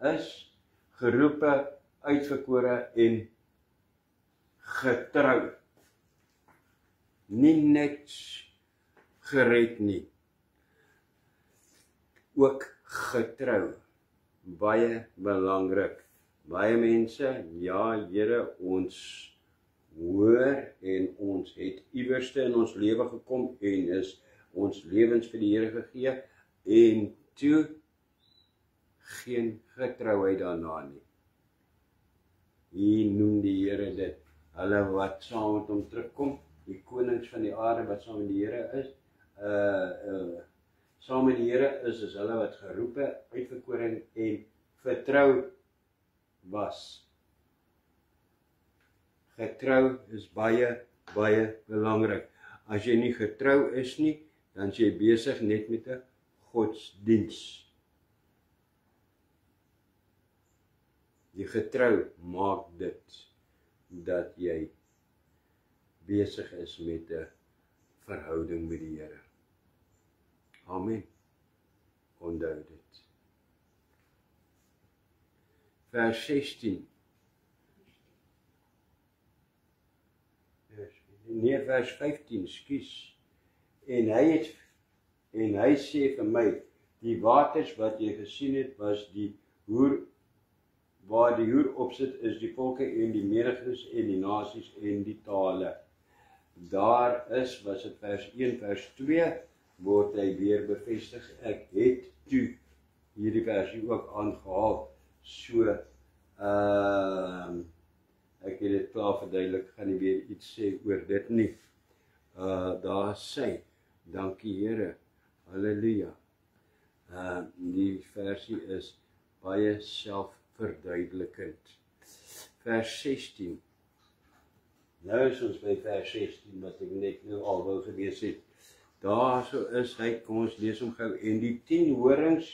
is geroepe, uitverkore en getrou. Nie net gered nie, ook getrou. Baie belangrik. Baie mense, ja Here, ons hoor en ons het iewerste in ons lewe gekom en is ons lewens vir die Here gegee en toe geen getrouheid daarna nie. Hier noem die Here dit, hulle wat saam met hom terugkom, die konings van die aarde wat saam met die Here is, saam met die Here is hulle wat geroepe, uitverkoring en vertrou was. Getrou is baie belangrik. As jy nie getrou is nie, dan is jy besig net met 'n godsdiens. Die getrou maak dit dat jy besig is met 'n verhouding met die Here. Amen. Onthou dit. Vers 16. Nee, vers 15, skus. En hy sê vir my, die waters wat jy gesien het, was die hoer, waar die hoer opsit, is die volke en die menigtes en die nasies en die tale. Daar is, was het vers 1, vers 2, word hy weer bevestig. Ek het toe hierdie versie ook aangehaal. So, ek het dit klaar verduidelik, gaan nie weer iets sê oor dit nie. Daar sê, dankie Here, halleluja. Die versie is baie selfverduidelikend. vers 16. Nou is ons by vers 16 wat ek net nou al wou gelees het. Daar so is hy, kom ons lees hom gou. En die 10 horings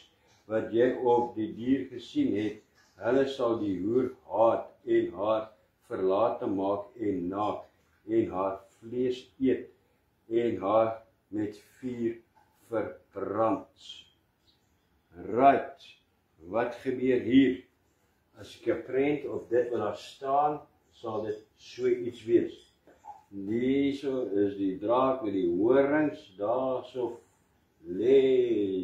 wat jy op die dier gesien het, hulle sal die hoer haat en haar verlate maak en naak en haar vlees eet en haar met vuur verbrand. Right, wat gebeur hier? As ek 'n prent op dit wat daar staan, sal dit so iets wees. Hierso is die draak met die horings, daarso lê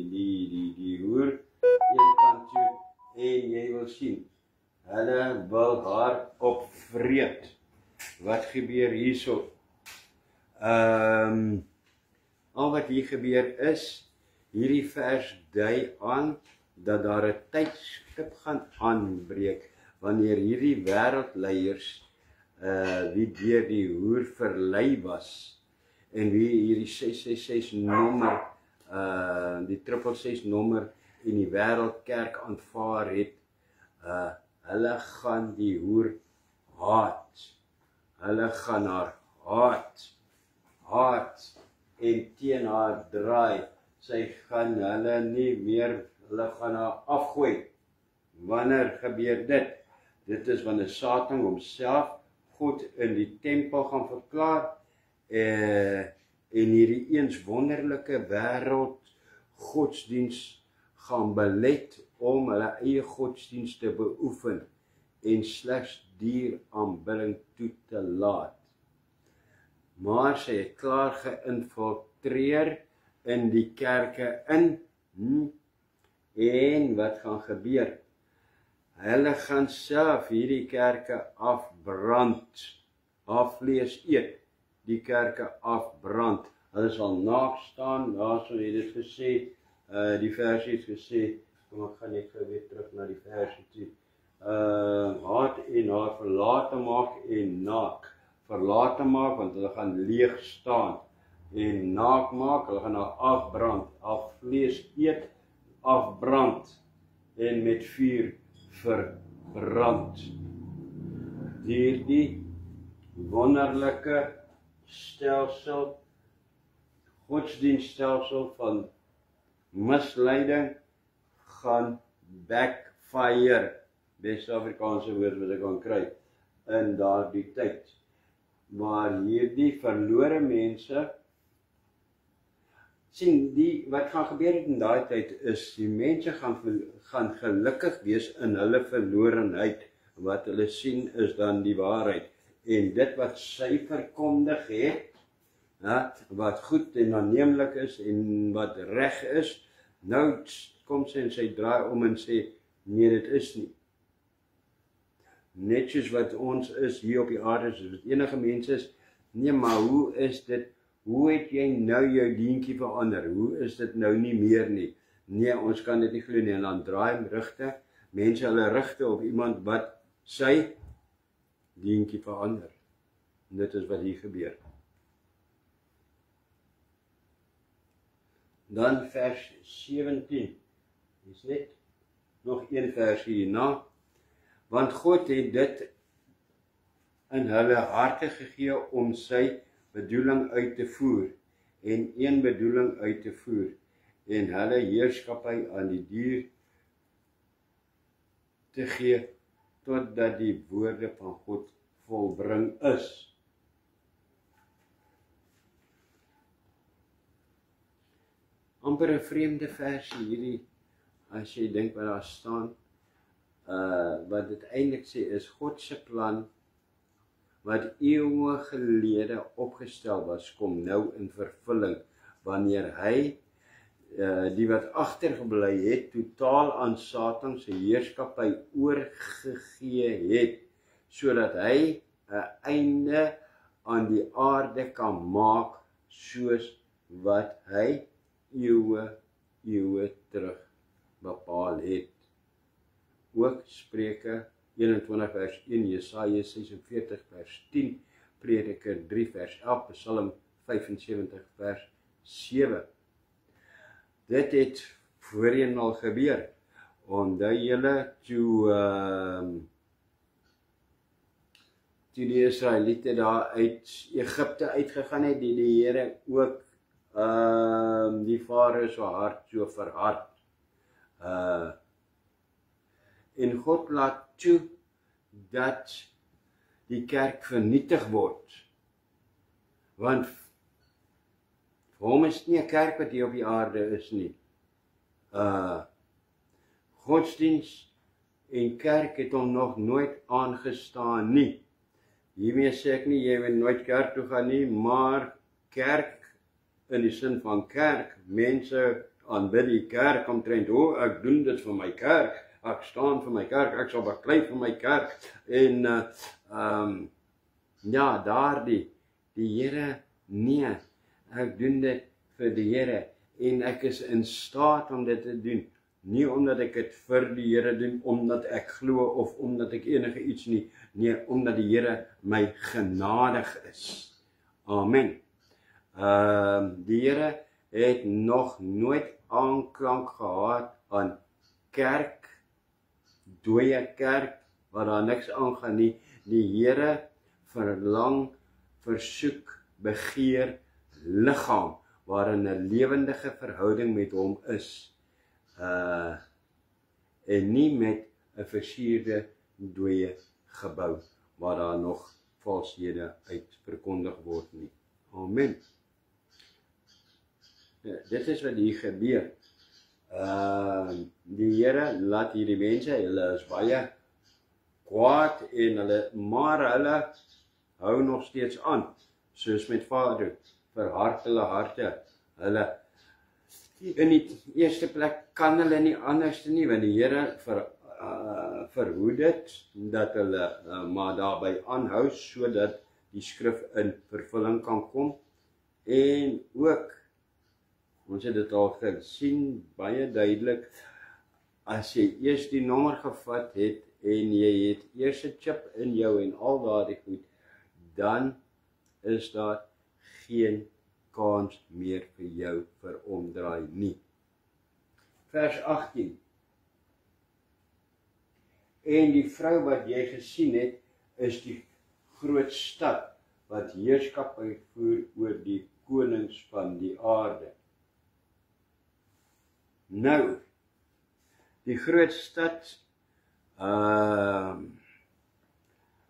die hoer een kant toe en jy wil sien, hulle wil haar opvreet. Wat gebeur hierso? Al wat hier gebeur is, hierdie vers dui aan dat daar 'n tydstip gaan aanbreek wanneer hierdie wêreldleiers wie deur die hoer verlei was en wie hierdie 666 nommer die 666 nommer in die wêreldkerk aanvaar het, hulle gaan die hoer haat. Hulle gaan haar haat en teen haar draai. Sy gaan hulle nie meer, hulle gaan haar afgooi. Wanneer gebeur dit? Dit is wanneer Satan homself God in die tempel gaan verklaar en hierdie eens wonderlike wêreld godsdiens gaan belet om hulle eie godsdiens te beoefen en slegs dieraanbidding toe te laat. Maar sy het klaar geïnfiltreer in die kerke in, en wat gaan gebeur? Hulle gaan self hierdie kerke afbrand, vlees eet, die kerke afbrand. Hulle sal naak staan, daarso het dit gesê, die versie het gesê, kom ek gaan net gou weer terug na die versie toe, haat en haar verlate maak en naak. Verlate maak, want hulle gaan leeg staan, en naak maak, hulle gaan haar afbrand, vlees eet, afbrand, en met vuur verbrand. Hierdie wonderlike stelsel, godsdienststelsel van misleiding gaan backfire, beste Afrikaanse woord wat ek kan kry, in daardie tyd. Maar hierdie verlore mense, sien, wat gaan gebeur het in daai tyd is, die mense gaan gelukkig wees in hulle verlorenheid, wat hulle sien is dan die waarheid, en dit wat sy verkondig het, wat goed en aanneemlik is, en wat reg is, nou kom sy en sy draai om en sê, nee, dit is nie. Net soos wat ons is hier op die aarde, soos wat enige mens is, nee, maar hoe is dit, hoe het jy nou jou dientjie verander, hoe is dit nou nie meer nie, nee, ons kan dit nie glo nie, en dan draai rigte, mense hulle rigte op iemand wat sy dientjie verander, en dit is wat hier gebeur. Dan vers 17, is net nog een vers hierna, want God het dit in hulle harte gegee om sy bedoeling uit te voer, en een bedoeling uit te voer, en hulle heerskappy aan die dier te gee, totdat die woorde van God volbring is. Amper 'n vreemde versie hierdie, as jy dink wat daar staan, wat dit eintlik sê is, God se plan, wat eeue gelede opgestel was, kom nou in vervulling, wanneer hy, die wat agtergebly het, totaal aan Satan se heerskappy oorgegee het, sodat hy 'n einde aan die aarde kan maak, soos wat hy eeue terug bepaal het. Ook Spreuke 21 vers 1, Jesaja 46 vers 10, Prediker 3 vers 11, Psalm 75 vers 7. Dit het voorheen al gebeur. Onthou julle toe toe die Israeliete daar uit Egipte uitgegaan het, die Here ook die Farao se hart so verhard. En God laat toe dat die kerk vernietig word. Want vir hom is nie 'n kerk wat hier op die aarde is nie. Godsdienst en kerk het hom nog nooit aangestaan nie. Hiermee sê ek nie, jy moet nooit kerk toe gaan nie, maar kerk, in die sin van kerk, mense aanbid die kerk omtrent, ek doen dit vir my kerk, ek staan vir my kerk, ek sal baklei vir my kerk, en ja, daardie, die Here, nee, ek doen dit vir die Here, en ek is in staat om dit te doen, nie omdat ek dit vir die Here doen, omdat ek glo, of omdat ek enige iets nie, nee, omdat die Here my genadig is. Amen. Die Here het nog nooit aanklank gehad aan kerk, dooie kerk, waar daar niks aangaan nie. Die Here verlang, versoek, begeer, liggaam, waarin 'n lewendige verhouding met hom is, en nie met 'n versierde, dooie gebou, waar daar nog valshede uit verkondig word nie. Amen. Ja, dit is wat hier gebeur. Die Here laat hierdie mense, hulle is baie kwaad, maar hulle hou nog steeds aan, soos met Vader, verhard hulle harte. Hulle, in die eerste plek kan hulle nie anders nie, want die Here verhoed dit, dat hulle maar daarby aanhou, sodat die skrif in vervulling kan kom, en ook, ons het dit al gesien, baie duidelik, as jy eers die nommer gevat het, en jy het eers 'n chip in jou, en al daardie goed, dan is daar geen kans meer vir jou vir omdraai nie. Vers 18. En die vrou wat jy gesien het, is die groot stad, wat heerskappy voer oor die konings van die aarde. Nou, die groot stad,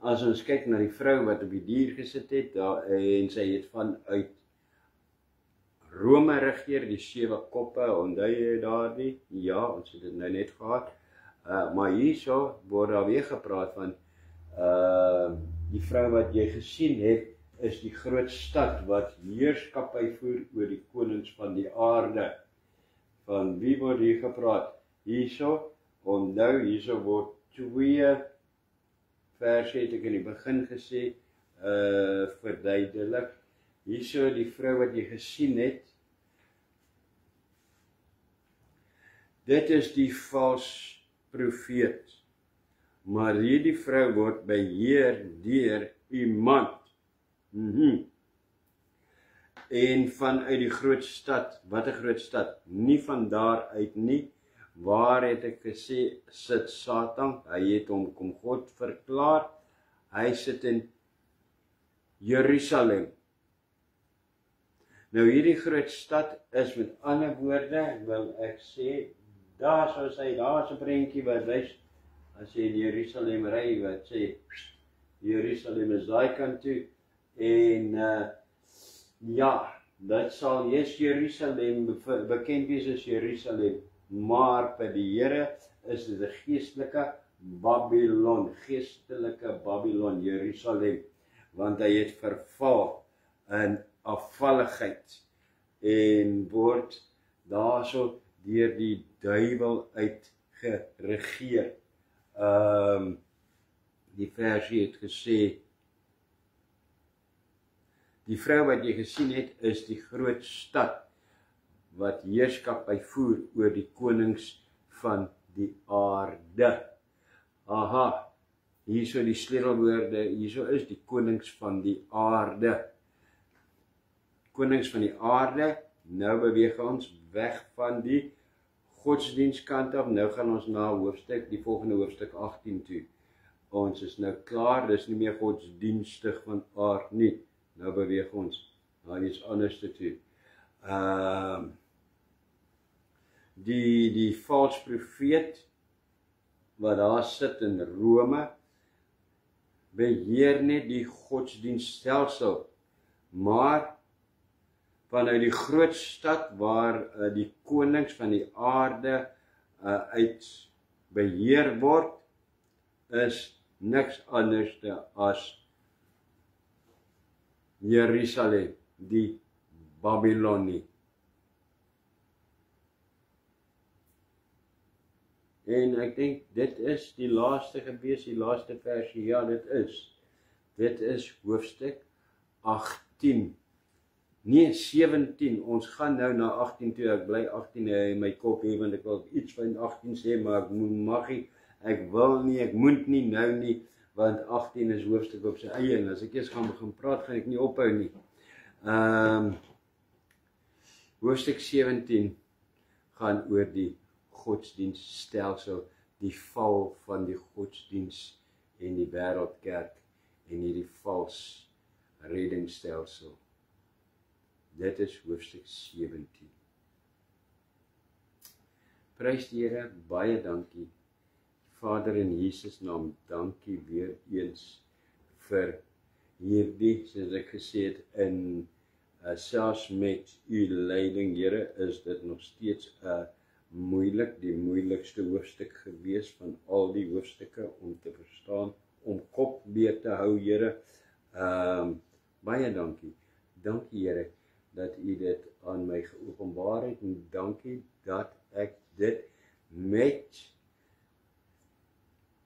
as ons kyk na die vrou wat op die dier gesit het, en sy het vanuit Rome regeer, die 7 koppe, onthou jy daardie? Ja, ons het dit nou net gehad. Maar hierso word daar weer gepraat van, die vrou wat jy gesien het, is die groot stad wat heerskappy voer oor die konings van die aarde. Van wie word hier gepraat? Hierso, onthou, hierso word 2 verse, het ek in die begin gesê, verduidelik. Hierso die vrou wat jy gesien het, dit is die vals profeet, maar hierdie vrou word beheer deur iemand, en vanuit die groot stad, wat 'n groot stad, nie van daar uit nie, waar het ek gesê, sit Satan, hy het hom kom God verklaar, hy sit in Jerusalem. Nou hierdie groot stad is met ander woorde, wil ek sê, daar is 'n prentjie wat wys, as jy in Jerusalem ry, wat sê, Jerusalem is daai kant toe, en ja, dit sal Jerusalem bekend wees as Jerusalem, maar by die Here is dit 'n geestelike Babylon, Jerusalem, want hy het verval in afvalligheid, en word daarso deur die duiwel uitgeregeer. Die versie het gesê, die vrou wat jy gesien het, is die groot stad, wat heerskappy voer oor die konings van die aarde. Aha, hierso die sleutelwoorde, hierso is die konings van die aarde. Konings van die aarde, nou beweeg ons weg van die godsdienstkant af, nou gaan ons na hoofstuk, die volgende hoofstuk 18 toe. ons is nou klaar, dis nie meer godsdienstig van aard nie. Nou beweeg ons na iets anders toe. Die valse profeet wat daar sit in Rome, beheer net die godsdienststelsel, maar vanuit die groot stad waar die konings van die aarde uit beheer word, is niks anders as Jerusalem, die Babylonie. En ek dink, dit is die laaste gewees, die laaste versie, ja dit is. Dit is hoofstuk 18. Nee, 17, ons gaan nou na 18 toe, ek bly 18 in my kop hê, want ek wil iets van 18 sê, maar ek mag nie, ek wil nie, ek moet nie, nou nie, want 18 is hoofstuk op sy eie, en as ek eers gaan begin praat, gaan ek nie ophou nie. Hoofstuk 17 gaan oor die godsdienststelsel, die val van die godsdienst en die wêreldkerk en hierdie vals reddingsstelsel. Dit is hoofstuk 17. Prys die Here, baie dankie. Vader in Jesus naam, dankie weer eens vir hierdie, soos ek gesê het, in selfs met u leiding, Here, is dit nog steeds moeilik, die moeilikste hoofstuk gewees van al die hoofstukke om te verstaan, om kop weer te hou, Here. Baie dankie. Dankie, Here, dat u dit aan my geopenbaar het, en dankie dat ek dit met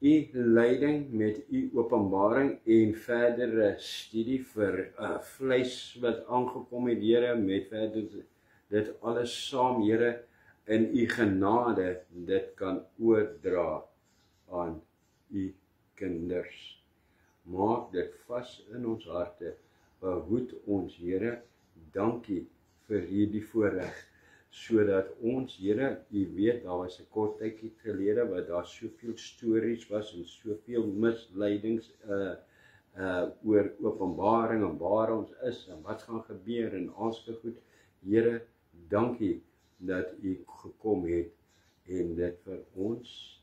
u leiding, met u openbaring en verdere studie vir vleis wat aangekom het, Here, met verder dit alles saam, Here, in u genade dit kan oordra aan u kinders. Maak dit vas in ons harte, behoed ons, Here, dankie vir hierdie voorreg, sodat ons, Here, u weet, daar was 'n kort tydjie gelede, wat daar soveel stories was, en soveel misleidings, oor openbaring, en waar ons is, en wat gaan gebeur, en alles goed. Here, dankie, dat u gekom het, en dit vir ons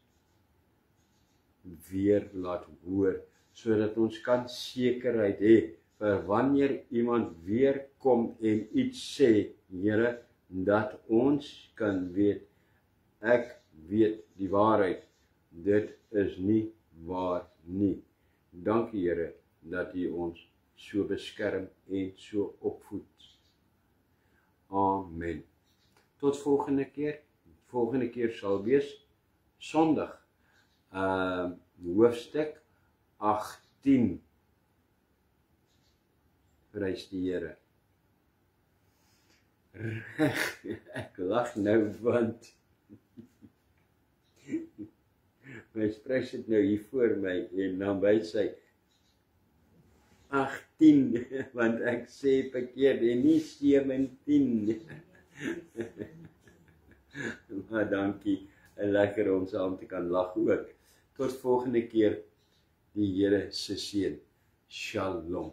weer laat hoor, sodat ons kan sekerheid hê, vir wanneer iemand weer kom en iets sê, Here, dat ons kan weet, ek weet die waarheid, dit is nie waar nie. Dankie, Here, dat u ons so beskerm en so opvoed. Amen. Tot volgende keer. Volgende keer sal wees Sondag, hoofstuk 18. Prys die Here. Ek lag nou, want my sprys het nou hier voor my, en dan by sy 18, want ek sê verkeerd, en nie 17. Maar dankie, en lekker om saam te kan lag ook. Tot volgende keer, die Here se seën. Shalom.